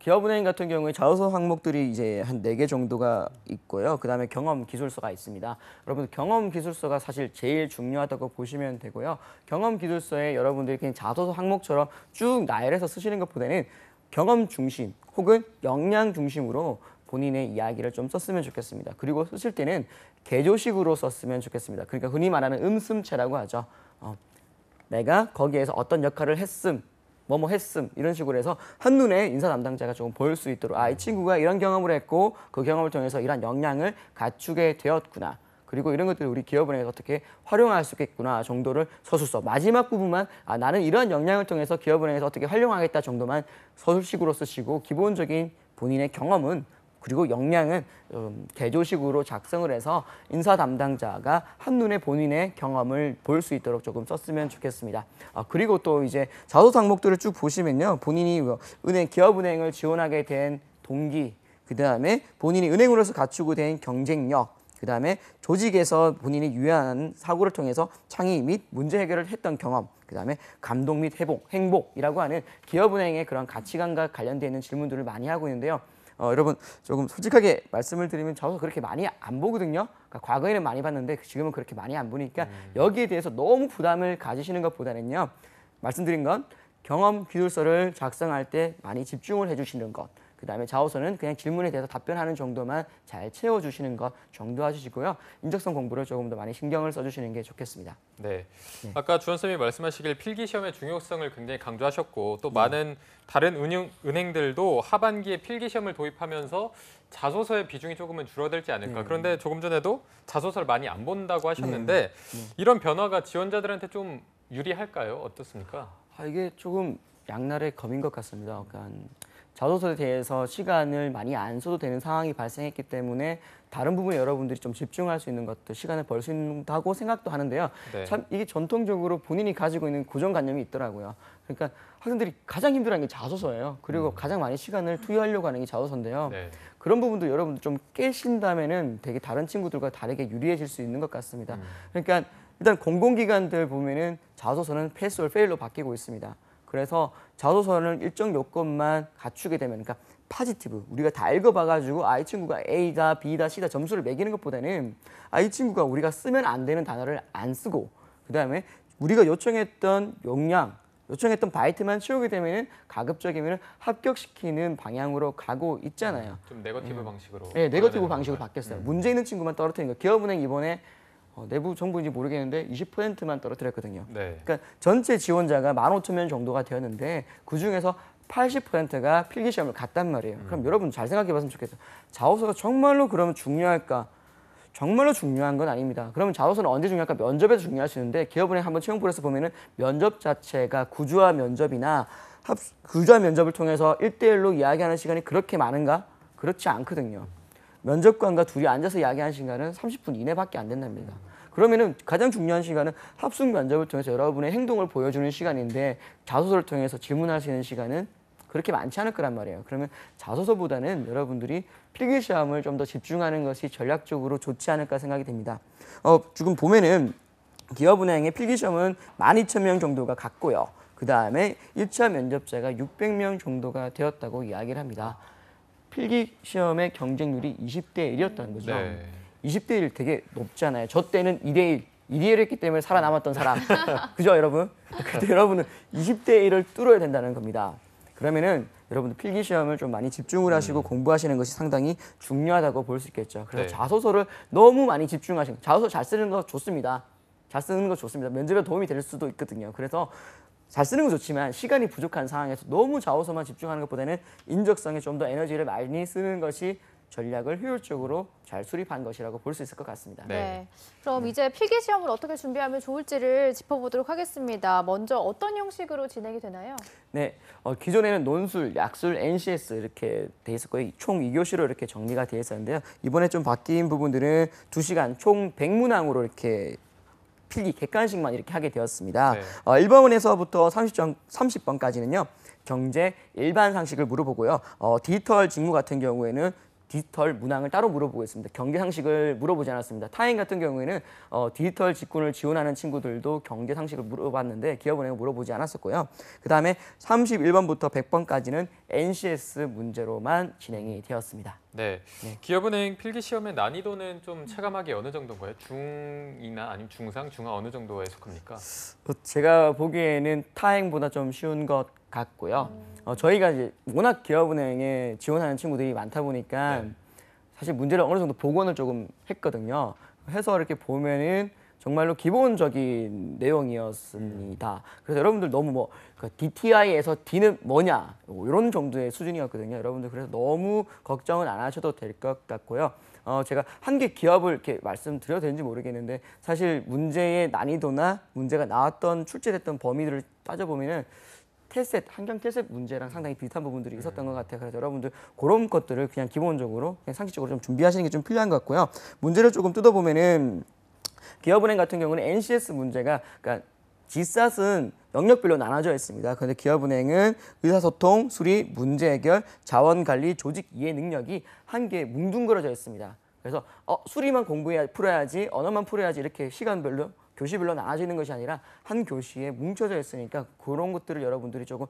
기업은행 같은 경우에 자소서 항목들이 이제 한 4개 정도가 있고요. 그다음에 경험 기술서가 있습니다. 여러분 경험 기술서가 사실 제일 중요하다고 보시면 되고요. 경험 기술서에 여러분들이 그냥 자소서 항목처럼 쭉 나열해서 쓰시는 것보다는 경험 중심 혹은 역량 중심으로 본인의 이야기를 좀 썼으면 좋겠습니다. 그리고 쓰실 때는 개조식으로 썼으면 좋겠습니다. 그러니까 흔히 말하는 음슴체라고 하죠. 내가 거기에서 어떤 역할을 했음, 했음 이런 식으로 해서 한눈에 인사 담당자가 조금 보일 수 있도록 이 친구가 이런 경험을 했고 그 경험을 통해서 이런 역량을 갖추게 되었구나. 그리고 이런 것들을 우리 기업은행에서 어떻게 활용할 수 있겠구나 정도를 서술서 마지막 부분만 나는 이러한 역량을 통해서 기업은행에서 어떻게 활용하겠다 정도만 서술식으로 쓰시고 기본적인 본인의 경험은 그리고 역량은 개조식으로 작성을 해서 인사 담당자가 한눈에 본인의 경험을 볼 수 있도록 조금 썼으면 좋겠습니다. 그리고 또 이제 자소서 항목들을 쭉 보시면요. 본인이 기업은행을 지원하게 된 동기, 그다음에 본인이 은행으로서 갖추고 된 경쟁력, 그다음에 조직에서 본인이 유연한 사고를 통해서 창의 및 문제 해결을 했던 경험, 그다음에 감동 및 행복이라고 하는 기업은행의 그런 가치관과 관련되어 있는 질문들을 많이 하고 있는데요. 여러분 조금 솔직하게 말씀을 드리면 자소서 그렇게 많이 안 보거든요. 그러니까 과거에는 많이 봤는데 지금은 그렇게 많이 안 보니까 여기에 대해서 너무 부담을 가지시는 것보다는요. 말씀드린 건 경험 기술서를 작성할 때 많이 집중을 해주시는 것. 그다음에 자소서는 그냥 질문에 대해서 답변하는 정도만 잘 채워주시는 것 정도 해주시고요. 인적성 공부를 조금 더 많이 신경을 써주시는 게 좋겠습니다. 네. 네. 아까 주원 쌤이 말씀하시길 필기 시험의 중요성을 굉장히 강조하셨고 또 많은 다른 은행들도 하반기에 필기 시험을 도입하면서 자소서의 비중이 조금은 줄어들지 않을까. 네. 그런데 조금 전에도 자소서를 많이 안 본다고 하셨는데 이런 변화가 지원자들한테 좀 유리할까요? 어떻습니까? 이게 조금 양날의 검인 것 같습니다. 그러니까 자소서에 대해서 시간을 많이 안 써도 되는 상황이 발생했기 때문에 다른 부분에 여러분들이 좀 집중할 수 있는 것도 시간을 벌 수 있다고 생각도 하는데요. 네. 참 이게 전통적으로 본인이 가지고 있는 고정관념이 있더라고요. 그러니까 학생들이 가장 힘들어하는 게 자소서예요. 그리고 가장 많이 시간을 투여하려고 하는 게 자소서인데요. 네. 그런 부분도 여러분들 좀 깨신다면은 되게 다른 친구들과 다르게 유리해질 수 있는 것 같습니다. 그러니까 일단 공공기관들 보면은 자소서는 패스 or 페일로 바뀌고 있습니다. 그래서 자소서는 일정 요건만 갖추게 되면, 그러니까 파지티브, 우리가 다 읽어봐가지고 이 친구가 A다, B다, C다 점수를 매기는 것보다는 이 친구가 우리가 쓰면 안 되는 단어를 안 쓰고, 그 다음에 우리가 요청했던 용량, 요청했던 바이트만 채우게 되면은 가급적이면 합격시키는 방향으로 가고 있잖아요. 좀 네거티브 방식으로. 네, 가야 네거티브 되는 방식으로 건가요? 바뀌었어요. 문제 있는 친구만 떨어뜨리는 거. 기업은행 이번에 내부 정보인지 모르겠는데 20%만 떨어뜨렸거든요. 네. 그러니까 전체 지원자가 15,000명 정도가 되었는데 그 중에서 80%가 필기 시험을 갔단 말이에요. 그럼 여러분 잘 생각해봤으면 좋겠어요. 자소서가 정말로 그러면 중요할까? 정말로 중요한 건 아닙니다. 그러면 자소서는 언제 중요할까? 면접에서 중요할 수 있는데 기업은행 한번 채용풀에서 보면은 면접 자체가 구주화 면접이나 구주화 면접을 통해서 1대1로 이야기하는 시간이 그렇게 많은가? 그렇지 않거든요. 면접관과 둘이 앉아서 이야기하는 시간은 30분 이내밖에 안 된답니다. 그러면은 가장 중요한 시간은 합숙 면접을 통해서 여러분의 행동을 보여주는 시간인데 자소서를 통해서 질문할 수 있는 시간은 그렇게 많지 않을 거란 말이에요. 그러면 자소서보다는 여러분들이 필기시험을 좀 더 집중하는 것이 전략적으로 좋지 않을까 생각이 됩니다. 지금 보면은 기업은행의 필기시험은 12,000명 정도가 갔고요. 그 다음에 1차 면접자가 600명 정도가 되었다고 이야기를 합니다. 필기시험의 경쟁률이 20대 1이었다는 거죠. 네. 20대 1 되게 높잖아요. 저 때는 2대 1, 2대 1을 했기 때문에 살아남았던 사람. 그죠, 여러분? 근데 여러분은 20대 1을 뚫어야 된다는 겁니다. 그러면은 여러분들 필기시험을 좀 많이 집중을 하시고 공부하시는 것이 상당히 중요하다고 볼 수 있겠죠. 그래서 네. 자소서를 너무 많이 집중하시는, 자소서 잘 쓰는 거 좋습니다. 잘 쓰는 거 좋습니다. 면접에 도움이 될 수도 있거든요. 그래서 잘 쓰는 건 좋지만 시간이 부족한 상황에서 너무 자소서만 집중하는 것보다는 인적성에 좀 더 에너지를 많이 쓰는 것이 전략을 효율적으로 잘 수립한 것이라고 볼 수 있을 것 같습니다. 네. 네. 그럼 이제 필기 시험을 어떻게 준비하면 좋을지를 짚어보도록 하겠습니다. 먼저 어떤 형식으로 진행이 되나요? 네, 기존에는 논술, 약술, NCS 이렇게 돼 있었고요. 총 2교시로 이렇게 정리가 되어 있었는데요. 이번에 좀 바뀐 부분들은 2시간 총 100문항으로 이렇게 필기 객관식만 이렇게 하게 되었습니다. 네. 1번에서부터 30번까지는요. 경제 일반 상식을 물어보고요. 디지털 직무 같은 경우에는 디지털 문항을 따로 물어보고 있습니다. 경제 상식을 물어보지 않았습니다. 타행 같은 경우에는 디지털 직군을 지원하는 친구들도 경제 상식을 물어봤는데 기업은행은 물어보지 않았었고요. 그 다음에 31번부터 100번까지는 NCS 문제로만 진행이 되었습니다. 네. 기업은행 필기 시험의 난이도는 좀 체감하기 어느 정도인가요? 중이나 아니면 중상, 중하 어느 정도에 속합니까? 제가 보기에는 타행보다 좀 쉬운 것 같고요. 저희가 이제 워낙 기업은행에 지원하는 친구들이 많다 보니까 네. 사실 문제를 어느 정도 복원을 조금 했거든요. 해서 이렇게 보면은 정말로 기본적인 내용이었습니다. 그래서 여러분들 너무 뭐 DTI에서 D는 뭐냐 이런 정도의 수준이었거든요. 여러분들 그래서 너무 걱정은 안 하셔도 될 것 같고요. 제가 한 개 기업을 이렇게 말씀드려도 되는지 모르겠는데 사실 문제의 난이도나 문제가 나왔던 출제됐던 범위들을 따져보면은 텔셋, 한경 텔셋 문제랑 상당히 비슷한 부분들이 있었던 것 같아요. 그래서 여러분들 그런 것들을 그냥 기본적으로 그냥 상식적으로 좀 준비하시는 게 좀 필요한 것 같고요. 문제를 조금 뜯어보면은 기업은행 같은 경우는 NCS 문제가 그러니까 GSAT은 영역별로 나눠져 있습니다. 그런데 기업은행은 의사소통, 수리, 문제 해결, 자원관리, 조직 이해 능력이 한 개에 뭉뚱그려져 있습니다. 그래서 수리만 풀어야지, 언어만 풀어야지 이렇게 시간별로 교시별로 나눠지는 것이 아니라 한 교시에 뭉쳐져 있으니까 그런 것들을 여러분들이 조금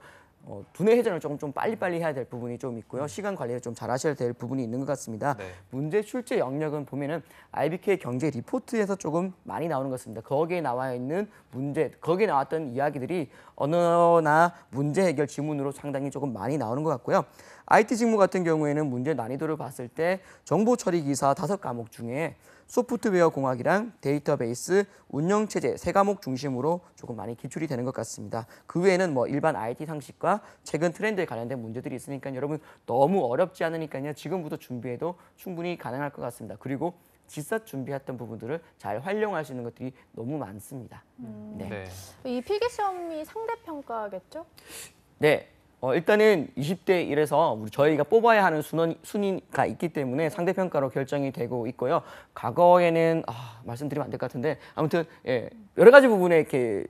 두뇌 회전을 조금 좀 빨리빨리 해야 될 부분이 좀 있고요. 시간 관리를 좀 잘 하셔야 될 부분이 있는 것 같습니다. 네. 문제 출제 영역은 보면은 IBK 경제 리포트에서 조금 많이 나오는 것 같습니다. 거기에 나와 있는 문제, 거기에 나왔던 이야기들이 언어나 문제 해결 지문으로 상당히 조금 많이 나오는 것 같고요. IT 직무 같은 경우에는 문제 난이도를 봤을 때 정보 처리 기사 5과목 중에 소프트웨어 공학이랑 데이터베이스, 운영체제 3과목 중심으로 조금 많이 기출이 되는 것 같습니다. 그 외에는 뭐 일반 IT 상식과 최근 트렌드에 관련된 문제들이 있으니까 여러분 너무 어렵지 않으니까요. 지금부터 준비해도 충분히 가능할 것 같습니다. 그리고 지사 준비했던 부분들을 잘 활용할 수 있는 것들이 너무 많습니다. 네. 네. 이 필기 시험이 상대평가겠죠? 네. 일단은 20대 1에서 저희가 뽑아야 하는 순위가 있기 때문에 상대평가로 결정이 되고 있고요. 과거에는 말씀드리면 안 될 것 같은데 아무튼 여러 가지 부분에 이렇게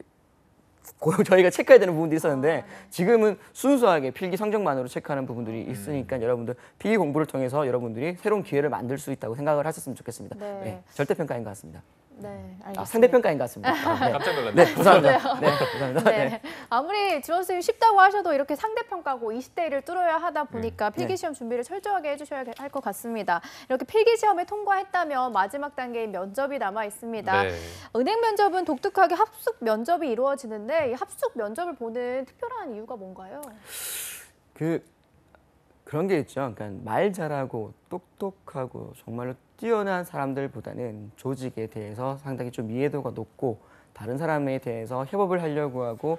저희가 체크해야 되는 부분들이 있었는데 지금은 순수하게 필기 성적만으로 체크하는 부분들이 있으니까 여러분들 필기 공부를 통해서 여러분들이 새로운 기회를 만들 수 있다고 생각을 하셨으면 좋겠습니다. 네. 네, 절대평가인 것 같습니다. 네, 알겠습니다. 상대평가인 것 같습니다. 네. 깜짝 놀랐네요. 네, 감사합니다. 네, 감사합니다. 네. 아무리 주원 선생님 쉽다고 하셔도 이렇게 상대평가고 20대 1을 뚫어야 하다 보니까 필기시험 준비를 철저하게 해주셔야 할 것 같습니다. 이렇게 필기시험에 통과했다면 마지막 단계인 면접이 남아 있습니다. 네. 은행 면접은 독특하게 합숙 면접이 이루어지는데 이 합숙 면접을 보는 특별한 이유가 뭔가요? 그런 게 있죠. 그러니까 말 잘하고 똑똑하고 정말로 뛰어난 사람들보다는 조직에 대해서 상당히 좀 이해도가 높고 다른 사람에 대해서 협업을 하려고 하고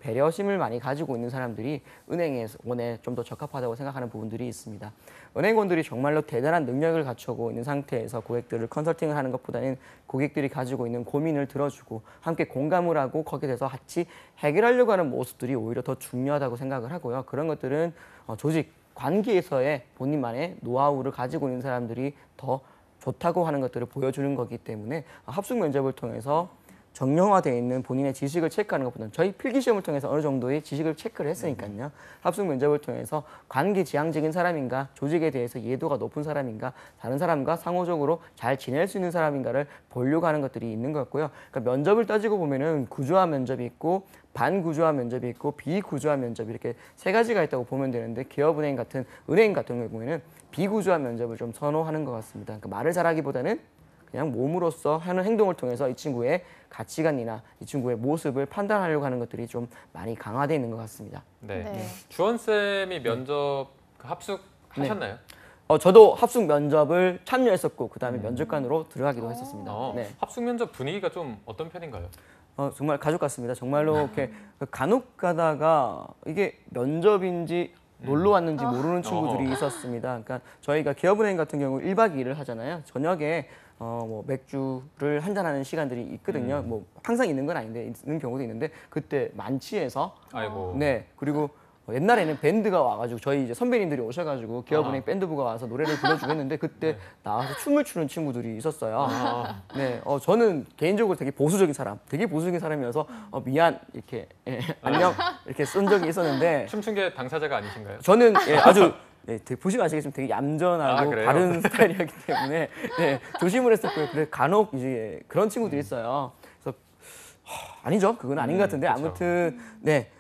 배려심을 많이 가지고 있는 사람들이 은행원에 좀 더 적합하다고 생각하는 부분들이 있습니다. 은행원들이 정말로 대단한 능력을 갖추고 있는 상태에서 고객들을 컨설팅을 하는 것보다는 고객들이 가지고 있는 고민을 들어주고 함께 공감을 하고 거기에 대해서 같이 해결하려고 하는 모습들이 오히려 더 중요하다고 생각을 하고요. 그런 것들은 조직 관계에서의 본인만의 노하우를 가지고 있는 사람들이 더 좋다고 하는 것들을 보여주는 거기 때문에 합숙 면접을 통해서 정형화되어 있는 본인의 지식을 체크하는 것보다는 저희 필기시험을 통해서 어느 정도의 지식을 체크를 했으니까요. 합숙 면접을 통해서 관계지향적인 사람인가, 조직에 대해서 이해도가 높은 사람인가, 다른 사람과 상호적으로 잘 지낼 수 있는 사람인가를 보려고 하는 것들이 있는 것 같고요. 그러니까 면접을 따지고 보면은 구조화 면접이 있고 반구조화 면접이 있고 비구조화 면접이 이렇게 3가지가 있다고 보면 되는데 기업은행 같은 은행 같은 경우에는 비구조화 면접을 좀 선호하는 것 같습니다. 그러니까 말을 잘하기보다는 그냥 몸으로써 하는 행동을 통해서 이 친구의 가치관이나 이 친구의 모습을 판단하려고 하는 것들이 좀 많이 강화되어 있는 것 같습니다. 네. 네. 주원 쌤이 면접 합숙 하셨나요? 저도 합숙 면접을 참여했었고 그다음에 면접관으로 들어가기도 했었습니다. 네. 합숙 면접 분위기가 좀 어떤 편인가요? 정말 가족 같습니다. 정말로 이렇게 간혹 가다가 이게 면접인지 놀러 왔는지 모르는 친구들이 있었습니다. 그러니까 저희가 기업은행 같은 경우 1박 2일을 하잖아요. 저녁에 뭐 맥주를 한잔하는 시간들이 있거든요. 뭐 항상 있는 건 아닌데 있는 경우도 있는데 그때 만취해서 아이고. 네 그리고 옛날에는 밴드가 와가지고 저희 이제 선배님들이 오셔가지고 기업은행 밴드부가 와서 노래를 불러주고 했는데 그때 나와서 춤을 추는 친구들이 있었어요. 네, 저는 개인적으로 되게 보수적인 사람이어서 미안 이렇게 안녕 이렇게 쓴 적이 있었는데 춤춘 게 당사자가 아니신가요? 저는 아주 되게 보시면 아시겠지만 되게 얌전하고 그래요? 바른 스타일이었기 때문에 조심을 했었고요. 그래 간혹 이제 그런 친구들이 있어요. 그래서 아니죠, 그건 아닌 것 같은데 그쵸. 아무튼 네.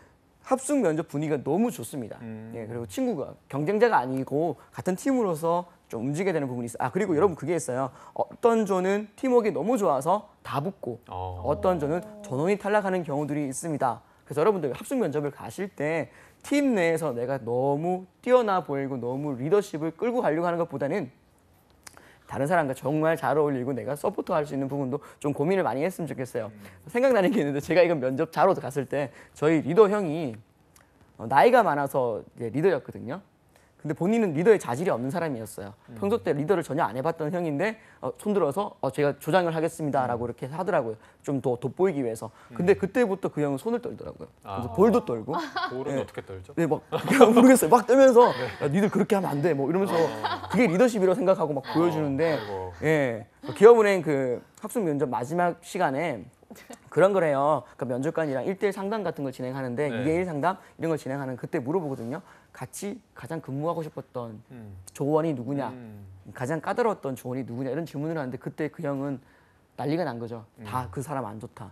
합숙 면접 분위기가 너무 좋습니다. 그리고 친구가 경쟁자가 아니고 같은 팀으로서 좀 움직여야 되는 부분이 있어요. 그리고 여러분 그게 있어요. 어떤 조는 팀워크가 너무 좋아서 다 붙고 어떤 조는 전원이 탈락하는 경우들이 있습니다. 그래서 여러분들 합숙 면접을 가실 때 팀 내에서 내가 너무 뛰어나 보이고 너무 리더십을 끌고 가려고 하는 것보다는 다른 사람과 정말 잘 어울리고 내가 서포트할 수 있는 부분도 좀 고민을 많이 했으면 좋겠어요. 생각나는 게 있는데 제가 이건 면접 자로 갔을 때 저희 리더 형이 나이가 많아서 이제 리더였거든요. 근데 본인은 리더의 자질이 없는 사람이었어요. 평소 때 리더를 전혀 안 해봤던 형인데 손들어서 제가 조장을 하겠습니다라고 이렇게 하더라고요. 좀 더 돋보이기 위해서. 근데 그때부터 그 형은 손을 떨더라고요. 그래서 볼도 떨고. 볼은 어떻게 떨죠? 네, 막 모르겠어요. 막 떨면서 야, 니들 그렇게 하면 안 돼. 뭐 이러면서 그게 리더십이라고 생각하고 막 보여주는데, 아이고. 기업은행 그 합숙 면접 마지막 시간에 그런 거래요. 그러니까 면접관이랑 1대1 상담 같은 걸 진행하는데 네. 2대1 상담 이런 걸 진행하는 그때 물어보거든요. 같이 가장 근무하고 싶었던 조원이 누구냐, 가장 까다로웠던 조원이 누구냐 이런 질문을 하는데 그때 그 형은 난리가 난 거죠. 다 그 사람 안 좋다.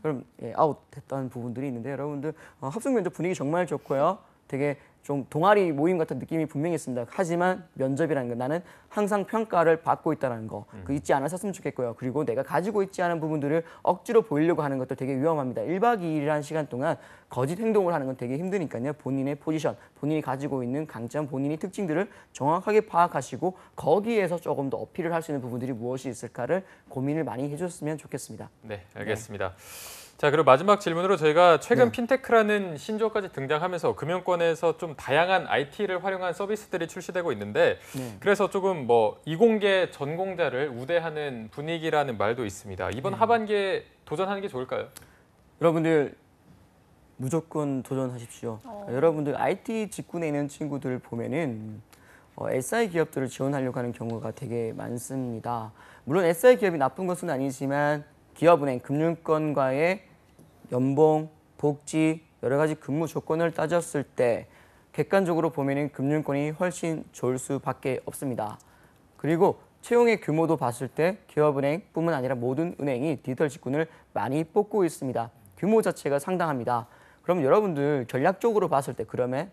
그럼 아웃됐던 부분들이 있는데 여러분들 합숙 면접 분위기 정말 좋고요. 되게 좀 동아리 모임 같은 느낌이 분명히 있습니다. 하지만 면접이라는 건 나는 항상 평가를 받고 있다는 거 그 잊지 않았으면 좋겠고요. 그리고 내가 가지고 있지 않은 부분들을 억지로 보이려고 하는 것도 되게 위험합니다. 1박 2일이라는 시간 동안 거짓 행동을 하는 건 되게 힘드니까요. 본인의 포지션, 본인이 가지고 있는 강점, 본인의 특징들을 정확하게 파악하시고 거기에서 조금 더 어필을 할 수 있는 부분들이 무엇이 있을까를 고민을 많이 해줬으면 좋겠습니다. 네, 알겠습니다. 자, 그리고 마지막 질문으로 저희가 최근 네. 핀테크라는 신조어까지 등장하면서 금융권에서 좀 다양한 IT를 활용한 서비스들이 출시되고 있는데 네. 그래서 조금 뭐 이공계 전공자를 우대하는 분위기라는 말도 있습니다. 이번 하반기에 도전하는 게 좋을까요? 여러분들 무조건 도전하십시오. 여러분들 IT 직군에 있는 친구들 보면은 SI 기업들을 지원하려고 하는 경우가 되게 많습니다. 물론 SI 기업이 나쁜 것은 아니지만 기업은행, 금융권과의 연봉, 복지, 여러 가지 근무 조건을 따졌을 때 객관적으로 보면은 금융권이 훨씬 좋을 수밖에 없습니다. 그리고 채용의 규모도 봤을 때 기업은행뿐만 아니라 모든 은행이 디지털 직군을 많이 뽑고 있습니다. 규모 자체가 상당합니다. 그럼 여러분들 전략적으로 봤을 때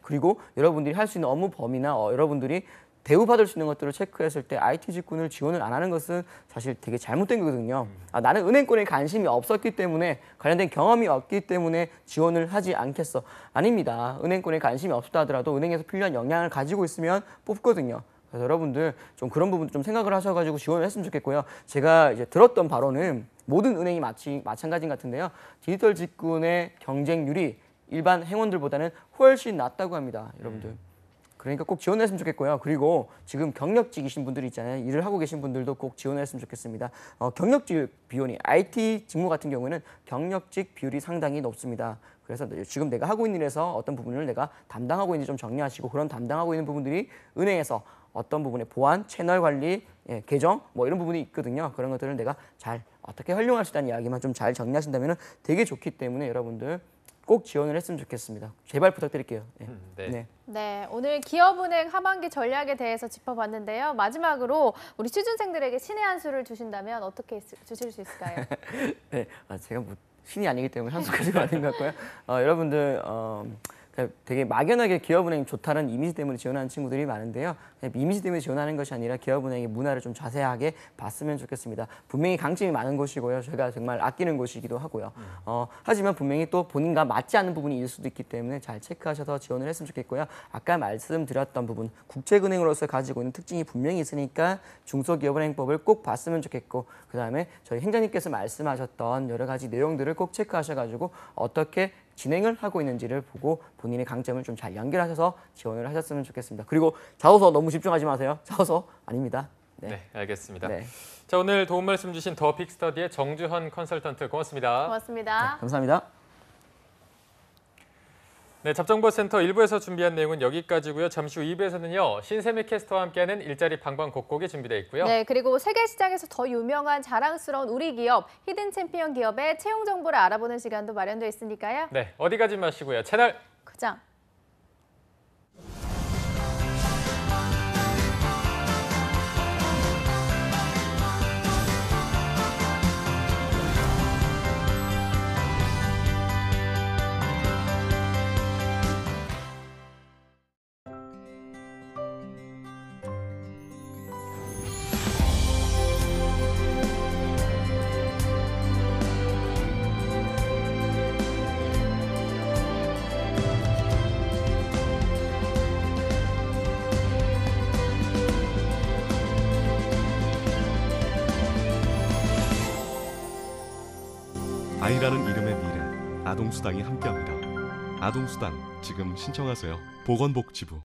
그리고 여러분들이 할 수 있는 업무 범위나 여러분들이 대우받을 수 있는 것들을 체크했을 때 IT 직군을 지원을 안 하는 것은 사실 되게 잘못된 거거든요. 나는 은행권에 관심이 없었기 때문에 관련된 경험이 없기 때문에 지원을 하지 않겠어. 아닙니다. 은행권에 관심이 없었다 하더라도 은행에서 필요한 역량을 가지고 있으면 뽑거든요. 그래서 여러분들 좀 그런 부분도 좀 생각을 하셔가지고 지원을 했으면 좋겠고요. 제가 이제 들었던 바로는 모든 은행이 마찬가지인 것 같은데요. 디지털 직군의 경쟁률이 일반 행원들보다는 훨씬 낮다고 합니다. 여러분들. 그러니까 꼭 지원했으면 좋겠고요. 그리고 지금 경력직이신 분들이 있잖아요. 일을 하고 계신 분들도 꼭 지원했으면 좋겠습니다. 경력직 비율이 IT 직무 같은 경우에는 경력직 비율이 상당히 높습니다. 그래서 지금 내가 하고 있는 일에서 어떤 부분을 내가 담당하고 있는지 좀 정리하시고 그런 담당하고 있는 부분들이 은행에서 어떤 부분의 보안, 채널 관리, 계정 뭐 이런 부분이 있거든요. 그런 것들을 내가 잘 어떻게 활용할 수 있다는 이야기만 좀 잘 정리하신다면 되게 좋기 때문에 여러분들 꼭 지원을 했으면 좋겠습니다. 제발 부탁드릴게요. 네. 네. 네. 네, 오늘 기업은행 하반기 전략에 대해서 짚어봤는데요. 마지막으로 우리 취준생들에게 신의 한 수를 주신다면 어떻게 주실 수 있을까요? 네, 제가 뭐 신이 아니기 때문에 한 수까지가 아닌 것 같고요. 여러분들 되게 막연하게 기업은행 좋다는 이미지 때문에 지원하는 친구들이 많은데요. 이미지 때문에 지원하는 것이 아니라 기업은행의 문화를 좀 자세하게 봤으면 좋겠습니다. 분명히 강점이 많은 곳이고요. 제가 정말 아끼는 곳이기도 하고요. 하지만 분명히 또 본인과 맞지 않는 부분이 있을 수도 있기 때문에 잘 체크하셔서 지원을 했으면 좋겠고요. 아까 말씀드렸던 부분, 국책은행으로서 가지고 있는 특징이 분명히 있으니까 중소기업은행법을 꼭 봤으면 좋겠고 그다음에 저희 행장님께서 말씀하셨던 여러 가지 내용들을 꼭 체크하셔가지고 어떻게 진행을 하고 있는지를 보고 본인의 강점을 좀 잘 연결하셔서 지원을 하셨으면 좋겠습니다. 그리고 자소서 너무 집중하지 마세요. 자소서 아닙니다. 네, 알겠습니다. 네. 자, 오늘 도움 말씀 주신 더 픽스터디의 정주헌 컨설턴트 고맙습니다. 고맙습니다. 감사합니다. 네, 잡정보센터 1부에서 준비한 내용은 여기까지고요. 잠시 후 2부에서는요. 신세미 캐스터와 함께하는 일자리 방방곡곡이 준비되어 있고요. 네, 그리고 세계 시장에서 더 유명한 자랑스러운 우리 기업, 히든 챔피언 기업의 채용 정보를 알아보는 시간도 마련되어 있으니까요. 네, 어디 가지 마시고요. 채널 고정. 아이라는 이름의 미래, 아동수당이 함께합니다. 아동수당 지금 신청하세요. 보건복지부.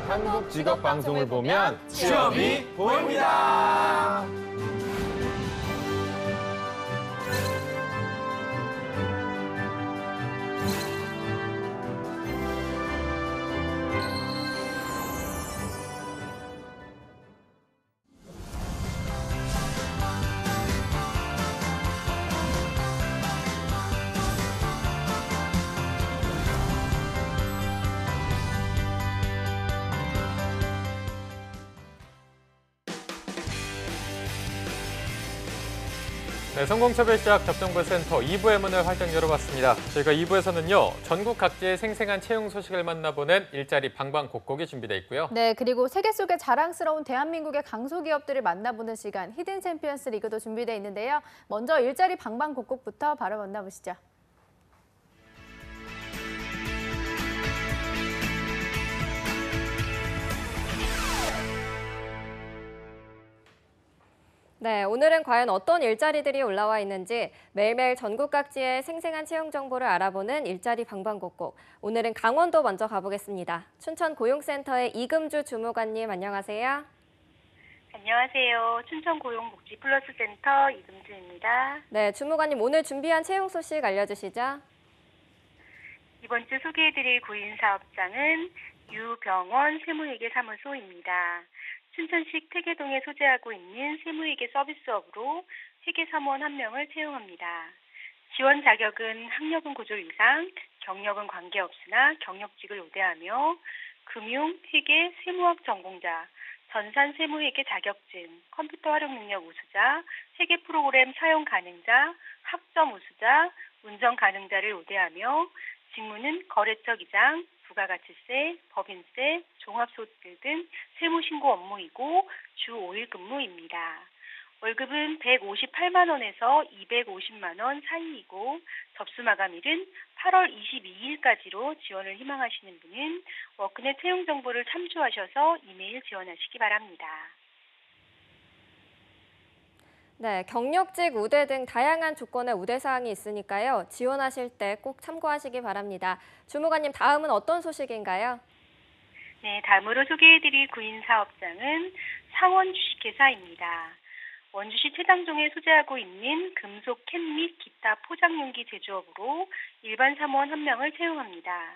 한국 직업 방송을 보면 취업이 보입니다. 네, 성공첩의 시작 접정부센터 2부의 문을 활짝 열어봤습니다. 저희가 2부에서는요. 전국 각지의 생생한 채용 소식을 만나보는 일자리 방방곡곡이 준비되어 있고요. 네, 그리고 세계 속의 자랑스러운 대한민국의 강소기업들을 만나보는 시간 히든 챔피언스 리그도 준비되어 있는데요. 먼저 일자리 방방곡곡부터 바로 만나보시죠. 네, 오늘은 과연 어떤 일자리들이 올라와 있는지 매일매일 전국 각지의 생생한 채용 정보를 알아보는 일자리 방방곡곡. 오늘은 강원도 먼저 가보겠습니다. 춘천고용센터의 이금주 주무관님 안녕하세요. 안녕하세요. 춘천고용복지플러스센터 이금주입니다. 네, 주무관님 오늘 준비한 채용 소식 알려주시죠. 이번 주 소개해드릴 구인사업장은 유병원 세무회계사무소입니다. 춘천시 태계동에 소재하고 있는 세무회계 서비스업으로 회계사무원 1명을 채용합니다. 지원 자격은 학력은 고졸 이상, 경력은 관계없으나 경력직을 우대하며 금융, 회계, 세무학 전공자, 전산 세무회계 자격증, 컴퓨터 활용 능력 우수자, 회계 프로그램 사용 가능자, 학점 우수자, 운전 가능자를 우대하며 직무는 거래처 기장, 부가가치세, 법인세, 종합소득 등 세무신고 업무이고 주 5일 근무입니다. 월급은 158만 원에서 250만 원 사이이고 접수 마감일은 8월 22일까지로 지원을 희망하시는 분은 워크넷 채용 정보를 참조하셔서 이메일 지원하시기 바랍니다. 네, 경력직 우대 등 다양한 조건의 우대 사항이 있으니까요. 지원하실 때 꼭 참고하시기 바랍니다. 주무관님, 다음은 어떤 소식인가요? 네, 다음으로 소개해드릴 구인사업장은 상원 주식회사입니다. 원주시 최당동에 소재하고 있는 금속 캔 및 기타 포장용기 제조업으로 일반 사무원 1명을 채용합니다.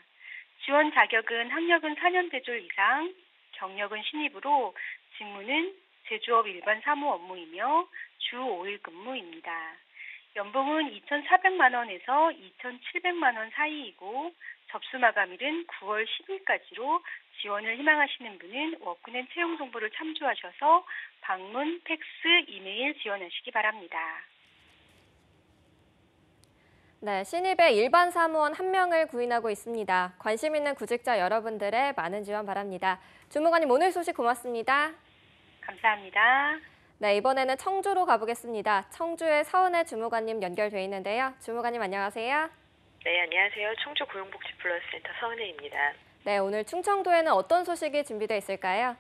지원 자격은 학력은 4년 대졸 이상, 경력은 신입으로 직무는 제조업 일반 사무 업무이며 주 5일 근무입니다. 연봉은 2,400만 원에서 2,700만 원 사이이고 접수 마감일은 9월 10일까지로 지원을 희망하시는 분은 워크넷 채용 정보를 참조하셔서 방문, 팩스, 이메일 지원하시기 바랍니다. 네, 신입의 일반 사무원 1명을 구인하고 있습니다. 관심 있는 구직자 여러분들의 많은 지원 바랍니다. 주무관님, 오늘 소식 고맙습니다. 감사합니다. 네, 이번에는 청주로 가보겠습니다. 청주의 서은혜 주무관님 연결돼 있는데요. 주무관님 안녕하세요. 네, 안녕하세요. 청주고용복지플러스센터 서은혜입니다. 네, 오늘 충청도에는 어떤 소식이 준비되어 있을까요?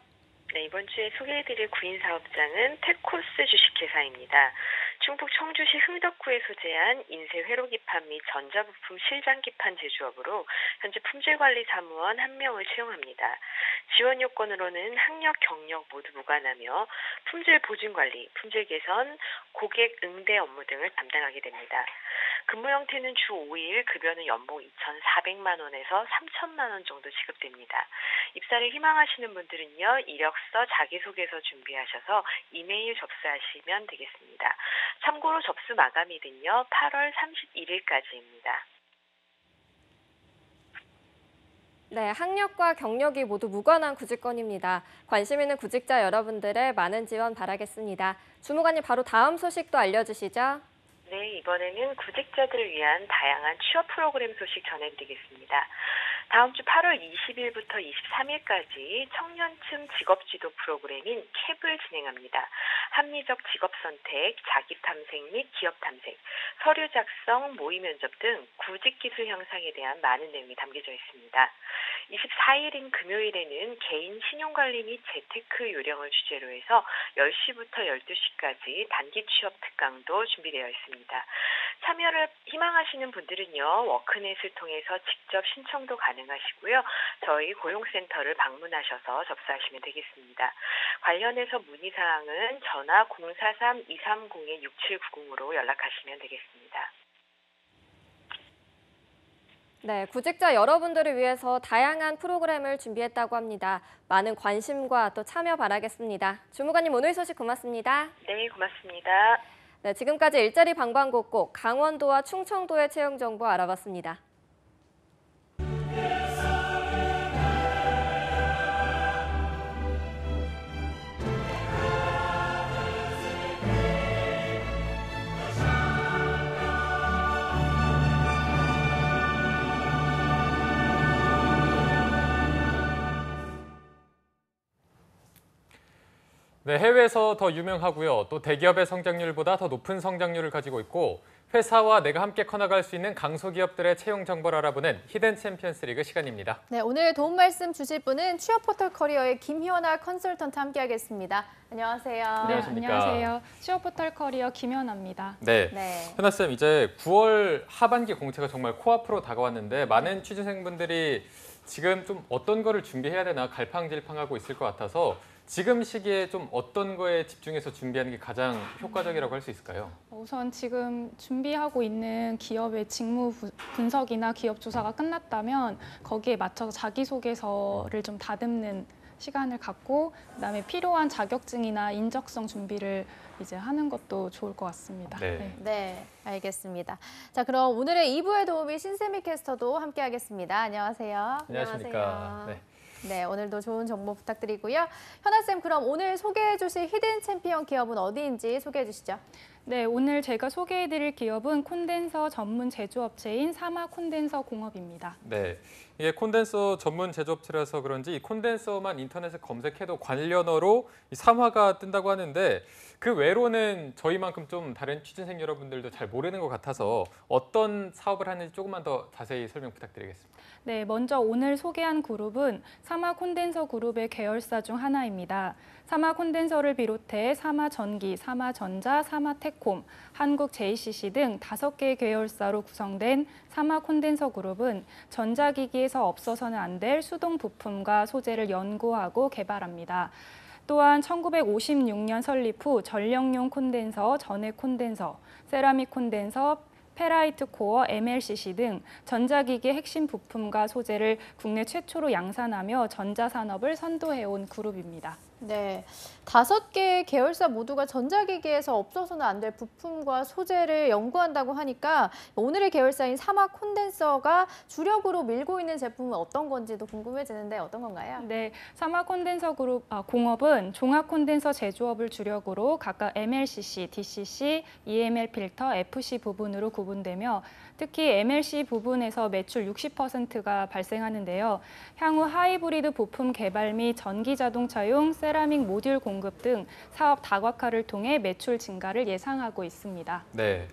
네, 이번 주에 소개해드릴 구인사업장은 테코스 주식회사입니다. 충북 청주시 흥덕구에 소재한 인쇄 회로기판 및 전자부품 실장기판 제조업으로 현재 품질관리 사무원 1명을 채용합니다. 지원 요건으로는 학력, 경력 모두 무관하며 품질 보증관리, 품질 개선, 고객 응대 업무 등을 담당하게 됩니다. 근무 형태는 주 5일, 급여는 연봉 2,400만 원에서 3,000만 원 정도 지급됩니다. 입사를 희망하시는 분들은요, 이력서, 자기소개서 준비하셔서 이메일 접수하시면 되겠습니다. 참고로 접수 마감일은요, 8월 31일까지입니다. 네, 학력과 경력이 모두 무관한 구직권입니다. 관심 있는 구직자 여러분들의 많은 지원 바라겠습니다. 주무관님, 바로 다음 소식도 알려주시죠. 네, 이번에는 구직자들을 위한 다양한 취업 프로그램 소식 전해드리겠습니다. 다음 주 8월 20일부터 23일까지 청년층 직업지도 프로그램인 캡을 진행합니다. 합리적 직업선택, 자기탐색 및 기업탐색, 서류 작성, 모의 면접 등 구직기술 향상에 대한 많은 내용이 담겨져 있습니다. 24일인 금요일에는 개인 신용관리 및 재테크 요령을 주제로 해서 10시부터 12시까지 단기 취업 특강도 준비되어 있습니다. 참여를 희망하시는 분들은요, 워크넷을 통해서 직접 신청도 가능하시고요. 저희 고용센터를 방문하셔서 접수하시면 되겠습니다. 관련해서 문의사항은 전화 043-230-6790으로 연락하시면 되겠습니다. 네, 구직자 여러분들을 위해서 다양한 프로그램을 준비했다고 합니다. 많은 관심과 또 참여 바라겠습니다. 주무관님, 오늘 소식 고맙습니다. 네, 고맙습니다. 네, 지금까지 일자리 방방곡곡 강원도와 충청도의 채용 정보 알아봤습니다. 네, 해외에서 더 유명하고요. 또 대기업의 성장률보다 더 높은 성장률을 가지고 있고 회사와 내가 함께 커나갈 수 있는 강소기업들의 채용 정보를 알아보는 히든 챔피언스 리그 시간입니다. 네, 오늘 도움 말씀 주실 분은 취업 포털 커리어의 김현아 컨설턴트 함께하겠습니다. 안녕하세요. 안녕하십니까. 안녕하세요. 취업 포털 커리어 김연아입니다. 네. 네. 현아 쌤, 이제 9월 하반기 공채가 정말 코앞으로 다가왔는데 많은 취준생분들이 지금 좀 어떤 거를 준비해야 되나 갈팡질팡하고 있을 것 같아서 지금 시기에 좀 어떤 거에 집중해서 준비하는 게 가장 효과적이라고 할 수 있을까요? 우선 지금 준비하고 있는 기업의 직무 분석이나 기업 조사가 끝났다면 거기에 맞춰서 자기소개서를 좀 다듬는 시간을 갖고 그다음에 필요한 자격증이나 인적성 준비를 이제 하는 것도 좋을 것 같습니다. 네. 네, 알겠습니다. 자, 그럼 오늘의 2부의 도우미 신세미 캐스터도 함께하겠습니다. 안녕하세요. 안녕하십니까. 네. 네, 오늘도 좋은 정보 부탁드리고요. 현아쌤, 그럼 오늘 소개해 주실 히든 챔피언 기업은 어디인지 소개해 주시죠. 네, 오늘 제가 소개해드릴 기업은 콘덴서 전문 제조업체인 사마 콘덴서 공업입니다. 네, 이게 콘덴서 전문 제조업체라서 그런지 이 콘덴서만 인터넷에 검색해도 관련어로 이 삼화가 뜬다고 하는데 그 외로는 저희만큼 좀 다른 취준생 여러분들도 잘 모르는 것 같아서 어떤 사업을 하는지 조금만 더 자세히 설명 부탁드리겠습니다. 네, 먼저 오늘 소개한 그룹은 사마 콘덴서 그룹의 계열사 중 하나입니다. 사마 콘덴서를 비롯해 사마 전기, 사마 전자, 사마 테콤, 한국 JCC 등 5개의 계열사로 구성된 사마 콘덴서 그룹은 전자기기에서 없어서는 안 될 수동 부품과 소재를 연구하고 개발합니다. 또한 1956년 설립 후 전력용 콘덴서, 전해 콘덴서, 세라믹 콘덴서, 페라이트 코어, MLCC 등 전자기기 핵심 부품과 소재를 국내 최초로 양산하며 전자산업을 선도해온 그룹입니다. 네, 5개의 계열사 모두가 전자기기에서 없어서는 안 될 부품과 소재를 연구한다고 하니까 오늘의 계열사인 사마 콘덴서가 주력으로 밀고 있는 제품은 어떤 건지도 궁금해지는데 어떤 건가요? 네, 사마 콘덴서 그룹 공업은 종합 콘덴서 제조업을 주력으로 각각 MLCC, DCC, EML 필터, FC 부분으로 구분되며 특히 MLC 부분에서 매출 60%가 발생하는데요. 향후 하이브리드 부품 개발 및 전기 자동차용 세라믹 모듈 공급 등 사업 다각화를 통해 매출 증가를 예상하고 있습니다. 네,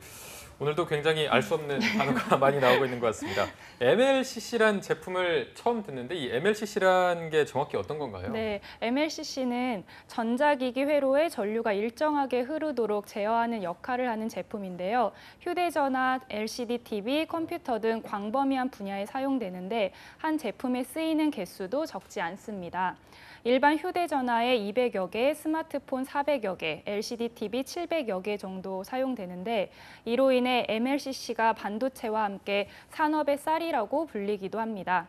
오늘도 굉장히 알 수 없는 단어가 많이 나오고 있는 것 같습니다. MLCC란 제품을 처음 듣는데 이 MLCC란 게 정확히 어떤 건가요? 네, MLCC는 전자기기 회로에 전류가 일정하게 흐르도록 제어하는 역할을 하는 제품인데요. 휴대전화, LCD TV, 컴퓨터 등 광범위한 분야에 사용되는데 한 제품에 쓰이는 개수도 적지 않습니다. 일반 휴대전화에 200여 개, 스마트폰 400여 개, LCD TV 700여 개 정도 사용되는데 이로 인해 MLCC가 반도체와 함께 산업의 쌀이라고 불리기도 합니다.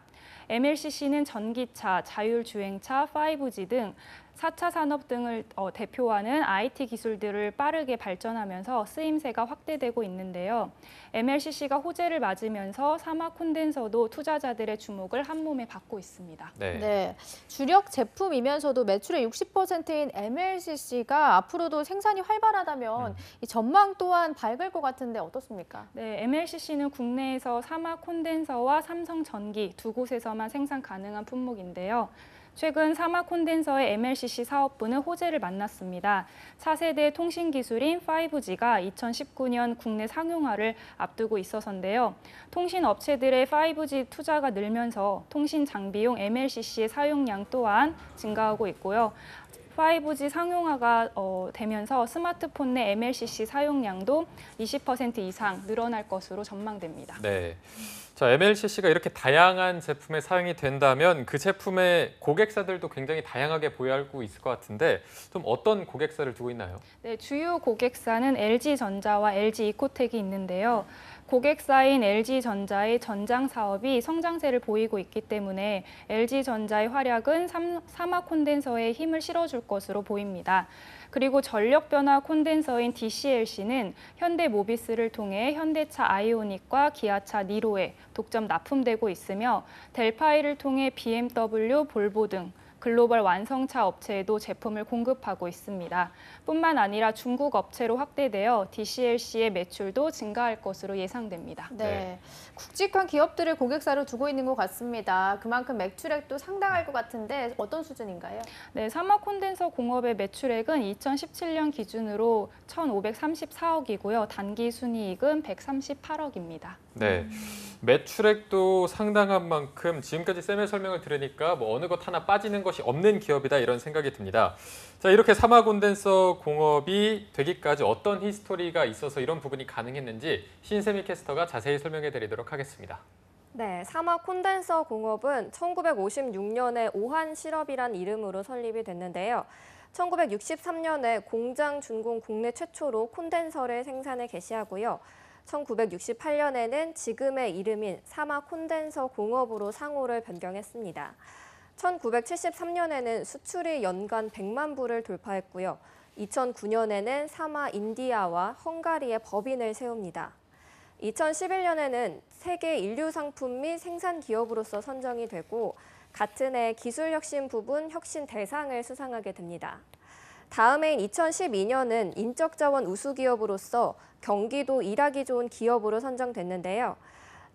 MLCC는 전기차, 자율주행차, 5G 등 4차 산업 등을 대표하는 IT 기술들을 빠르게 발전하면서 쓰임새가 확대되고 있는데요. MLCC가 호재를 맞으면서 사마 콘덴서도 투자자들의 주목을 한몸에 받고 있습니다. 네, 주력 제품이면서도 매출의 60%인 MLCC가 앞으로도 생산이 활발하다면 이 전망 또한 밝을 것 같은데 어떻습니까? 네, MLCC는 국내에서 사마 콘덴서와 삼성전기 두 곳에서만 생산 가능한 품목인데요. 최근 사마 콘덴서의 MLCC 사업부는 호재를 만났습니다. 차세대 통신 기술인 5G가 2019년 국내 상용화를 앞두고 있어서인데요. 통신 업체들의 5G 투자가 늘면서 통신 장비용 MLCC의 사용량 또한 증가하고 있고요. 5G 상용화가 되면서 스마트폰 내 MLCC 사용량도 20% 이상 늘어날 것으로 전망됩니다. 네. 자, MLCC가 이렇게 다양한 제품에 사용이 된다면 그 제품의 고객사들도 굉장히 다양하게 보유하고 있을 것 같은데 좀 어떤 고객사를 두고 있나요? 네, 주요 고객사는 LG전자와 LG이코텍이 있는데요. 고객사인 LG전자의 전장 사업이 성장세를 보이고 있기 때문에 LG전자의 활약은 사마 콘덴서에 힘을 실어줄 것으로 보입니다. 그리고 전력 변화 콘덴서인 DCLC는 현대모비스를 통해 현대차 아이오닉과 기아차 니로에 독점 납품되고 있으며 델파이를 통해 BMW, 볼보 등 글로벌 완성차 업체에도 제품을 공급하고 있습니다. 뿐만 아니라 중국 업체로 확대되어 DCLC의 매출도 증가할 것으로 예상됩니다. 네. 굵직한 기업들을 고객사로 두고 있는 것 같습니다. 그만큼 매출액도 상당할 것 같은데 어떤 수준인가요? 네, 사막 콘덴서 공업의 매출액은 2017년 기준으로 1,534억이고요. 단기 순이익은 138억입니다. 네. 매출액도 상당한 만큼 지금까지 쌤의 설명을 들으니까 뭐 어느 것 하나 빠지는 것이 없는 기업이다 이런 생각이 듭니다. 자, 이렇게 사막 콘덴서 공업이 되기까지 어떤 히스토리가 있어서 이런 부분이 가능했는지 신세미 캐스터가 자세히 설명해 드리도록 하겠습니다. 네, 사막 콘덴서 공업은 1956년에 오한 실업이란 이름으로 설립이 됐는데요. 1963년에 공장 준공 국내 최초로 콘덴서를 생산에 개시하고요. 1968년에는 지금의 이름인 사막 콘덴서 공업으로 상호를 변경했습니다. 1973년에는 수출이 연간 100만 부를 돌파했고요. 2009년에는 사마 인디아와 헝가리에 법인을 세웁니다. 2011년에는 세계 인류 상품 및 생산 기업으로서 선정이 되고 같은 해 기술혁신 부분 혁신 대상을 수상하게 됩니다. 다음 해인 2012년은 인적자원 우수기업으로서 경기도 일하기 좋은 기업으로 선정됐는데요.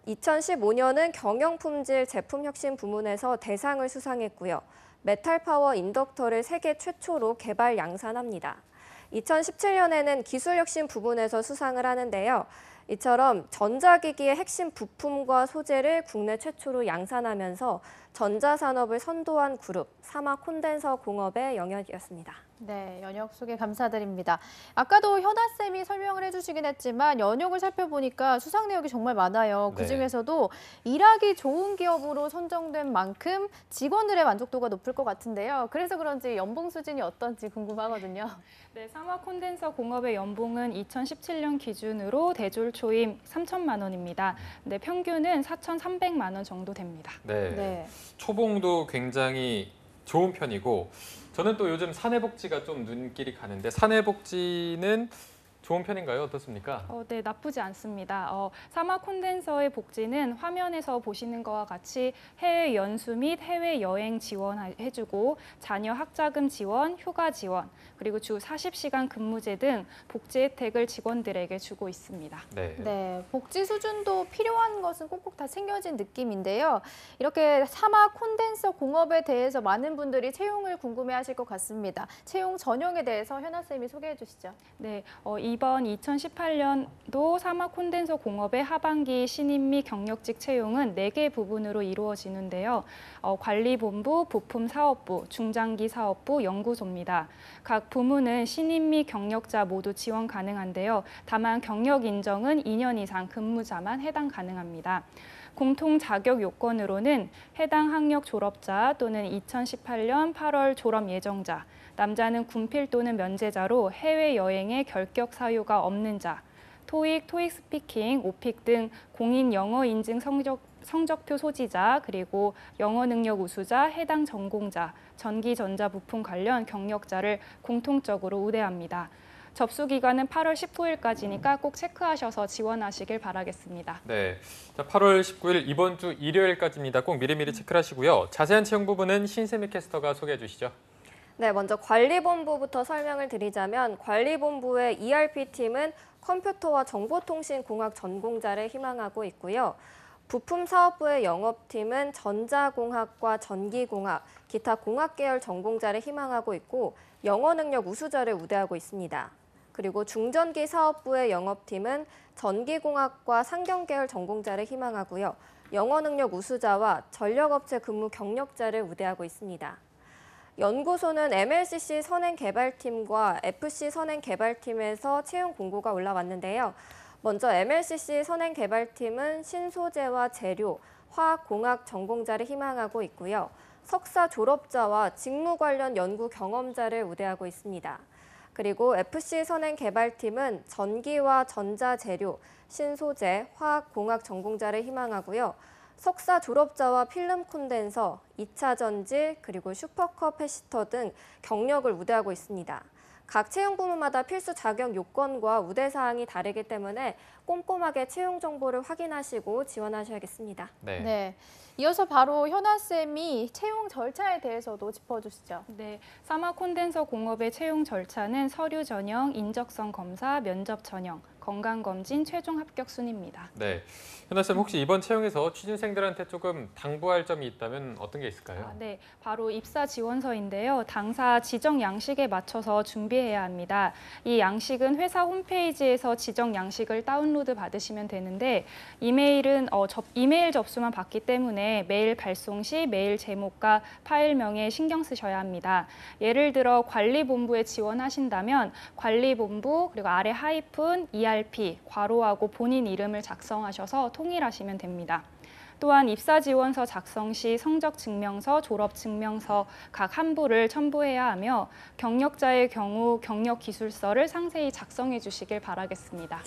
2015년은 경영품질 제품혁신 부문에서 대상을 수상했고요. 메탈파워 인덕터를 세계 최초로 개발 양산합니다. 2017년에는 기술혁신 부문에서 수상을 하는데요. 이처럼 전자기기의 핵심 부품과 소재를 국내 최초로 양산하면서 전자산업을 선도한 그룹 사막 콘덴서 공업의 영역이었습니다. 네, 연역 소개 감사드립니다. 아까도 현아쌤이 설명을 해주시긴 했지만 연역을 살펴보니까 수상 내역이 정말 많아요. 그중에서도 일하기 좋은 기업으로 선정된 만큼 직원들의 만족도가 높을 것 같은데요. 그래서 그런지 연봉 수준이 어떤지 궁금하거든요. 네, 사막 콘덴서 공업의 연봉은 2017년 기준으로 대졸 초임 3천만 원입니다. 근데 평균은 4,300만 원 정도 됩니다. 네. 초봉도 굉장히 좋은 편이고 저는 또 요즘 사내복지가 좀 눈길이 가는데 사내복지는 좋은 편인가요? 어떻습니까? 네, 나쁘지 않습니다. 사막 콘덴서의 복지는 화면에서 보시는 것과 같이 해외 연수 및 해외 여행 지원해주고 자녀 학자금 지원, 휴가 지원, 그리고 주 40시간 근무제 등 복지 혜택을 직원들에게 주고 있습니다. 네, 복지 수준도 필요한 것은 꼭꼭 다 챙겨진 느낌인데요. 이렇게 사막 콘덴서 공업에 대해서 많은 분들이 채용을 궁금해하실 것 같습니다. 채용 전형에 대해서 현아쌤이 소개해 주시죠. 네, 이번 2018년도 사막 콘덴서 공업의 하반기 신입 및 경력직 채용은 4개 부분으로 이루어지는데요. 관리본부, 부품사업부, 중장기 사업부, 연구소입니다. 각 부문은 신입 및 경력자 모두 지원 가능한데요. 다만 경력 인정은 2년 이상 근무자만 해당 가능합니다. 공통 자격 요건으로는 해당 학력 졸업자 또는 2018년 8월 졸업 예정자, 남자는 군필 또는 면제자로 해외여행에 결격 사유가 없는 자, 토익, 토익 스피킹, 오픽 등 공인 영어 인증 성적표 소지자, 그리고 영어 능력 우수자, 해당 전공자, 전기 전자 부품 관련 경력자를 공통적으로 우대합니다. 접수 기간은 8월 19일까지니까 꼭 체크하셔서 지원하시길 바라겠습니다. 네, 자, 8월 19일 이번 주 일요일까지입니다. 꼭 미리미리 체크를 하시고요. 자세한 채용 부분은 신세미 캐스터가 소개해 주시죠. 네, 먼저 관리본부부터 설명을 드리자면 관리본부의 ERP팀은 컴퓨터와 정보통신공학 전공자를 희망하고 있고요. 부품사업부의 영업팀은 전자공학과 전기공학, 기타 공학 계열 전공자를 희망하고 있고 영어 능력 우수자를 우대하고 있습니다. 그리고 중전기 사업부의 영업팀은 전기공학과 상경 계열 전공자를 희망하고요. 영어 능력 우수자와 전력업체 근무 경력자를 우대하고 있습니다. 연구소는 MLCC 선행개발팀과 FC 선행개발팀에서 채용 공고가 올라왔는데요. 먼저 MLCC 선행개발팀은 신소재와 재료, 화학공학 전공자를 희망하고 있고요. 석사 졸업자와 직무 관련 연구 경험자를 우대하고 있습니다. 그리고 FC 선행개발팀은 전기와 전자재료, 신소재, 화학공학 전공자를 희망하고요. 석사 졸업자와 필름 콘덴서, 2차 전지, 그리고 슈퍼커패시터 등 경력을 우대하고 있습니다. 각 채용 부문마다 필수 자격 요건과 우대 사항이 다르기 때문에 꼼꼼하게 채용 정보를 확인하시고 지원하셔야겠습니다. 네. 이어서 바로 현아 쌤이 채용 절차에 대해서도 짚어주시죠. 네, 사마 콘덴서 공업의 채용 절차는 서류 전형, 인적성 검사, 면접 전형, 건강검진, 최종 합격 순입니다. 네. 현아 쌤 혹시 이번 채용에서 취준생들한테 조금 당부할 점이 있다면 어떤 게 있을까요? 네, 바로 입사 지원서인데요. 당사 지정 양식에 맞춰서 준비해야 합니다. 이 양식은 회사 홈페이지에서 지정 양식을 다운로드 받으시면 되는데 이메일은 이메일 접수만 받기 때문에 메일 발송 시 메일 제목과 파일명에 신경 쓰셔야 합니다. 예를 들어 관리본부에 지원하신다면 관리본부 그리고 아래 하이픈 ERP 괄호하고 본인 이름을 작성하셔서 통일하시면 됩니다. 또한 입사 지원서 작성 시 성적 증명서, 졸업 증명서 각 한 부를 첨부해야 하며 경력자의 경우 경력 기술서를 상세히 작성해 주시길 바라겠습니다.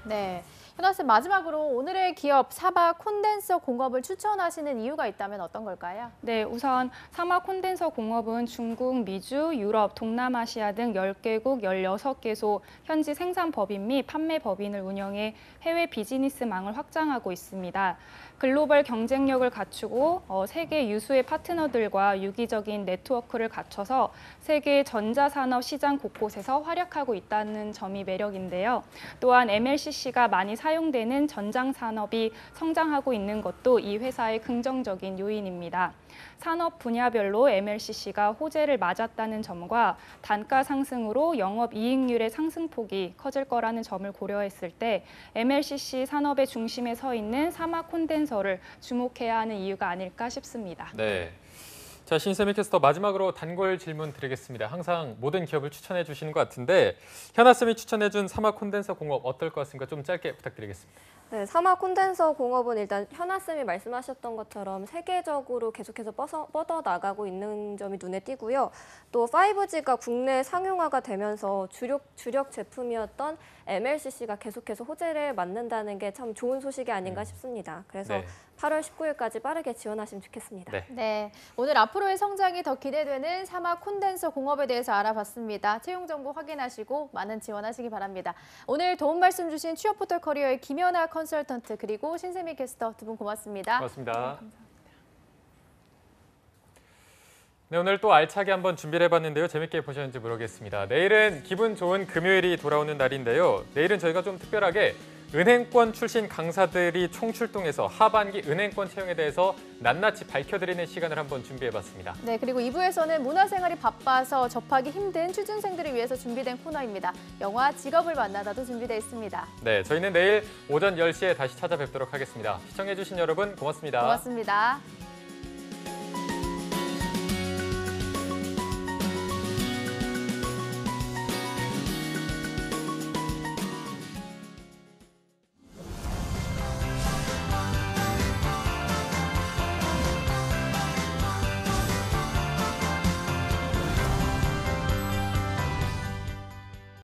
네. 현아 쌤 마지막으로 오늘의 기업 사마 콘덴서 공업을 추천하시는 이유가 있다면 어떤 걸까요? 네, 우선 사마 콘덴서 공업은 중국, 미주, 유럽, 동남아시아 등 10개국 16개소 현지 생산 법인 및 판매 법인을 운영해 해외 비즈니스망을 확장하고 있습니다. 글로벌 경쟁력을 갖추고 세계 유수의 파트너들과 유기적인 네트워크를 갖춰서 세계 전자산업 시장 곳곳에서 활약하고 있다는 점이 매력인데요. 또한 MLCC가 많이 사용되는 전장 산업이 성장하고 있는 것도 이 회사의 긍정적인 요인입니다. 산업 분야별로 MLCC가 호재를 맞았다는 점과 단가 상승으로 영업 이익률의 상승폭이 커질 거라는 점을 고려했을 때 MLCC 산업의 중심에 서 있는 사마 콘덴서를 주목해야 하는 이유가 아닐까 싶습니다. 네. 자, 신세미 캐스터 마지막으로 단골 질문 드리겠습니다. 항상 모든 기업을 추천해 주시는 것 같은데 현아 쌤이 추천해 준 사마 콘덴서 공업 어떨 것 같습니까? 좀 짧게 부탁드리겠습니다. 네, 사마 콘덴서 공업은 일단 현아 쌤이 말씀하셨던 것처럼 세계적으로 계속해서 뻗어나가고 있는 점이 눈에 띄고요. 또 5G가 국내 상용화가 되면서 주력 제품이었던 MLCC가 계속해서 호재를 맞는다는 게 참 좋은 소식이 아닌가 싶습니다. 그래서 네. 8월 19일까지 빠르게 지원하시면 좋겠습니다. 네. 네, 오늘 앞으로의 성장이 더 기대되는 사마 콘덴서 공업에 대해서 알아봤습니다. 채용 정보 확인하시고 많은 지원하시기 바랍니다. 오늘 도움 말씀 주신 취업포털 커리어의 김연아 컨설턴트 그리고 신세미 캐스터 두 분 고맙습니다. 고맙습니다. 네, 오늘 또 알차게 한번 준비를 해봤는데요. 재밌게 보셨는지 모르겠습니다. 내일은 기분 좋은 금요일이 돌아오는 날인데요. 내일은 저희가 좀 특별하게 은행권 출신 강사들이 총출동해서 하반기 은행권 채용에 대해서 낱낱이 밝혀드리는 시간을 한번 준비해봤습니다. 네, 그리고 2부에서는 문화생활이 바빠서 접하기 힘든 취준생들을 위해서 준비된 코너입니다. 영화 직업을 만나다도 준비되어 있습니다. 네, 저희는 내일 오전 10시에 다시 찾아뵙도록 하겠습니다. 시청해주신 여러분 고맙습니다. 고맙습니다.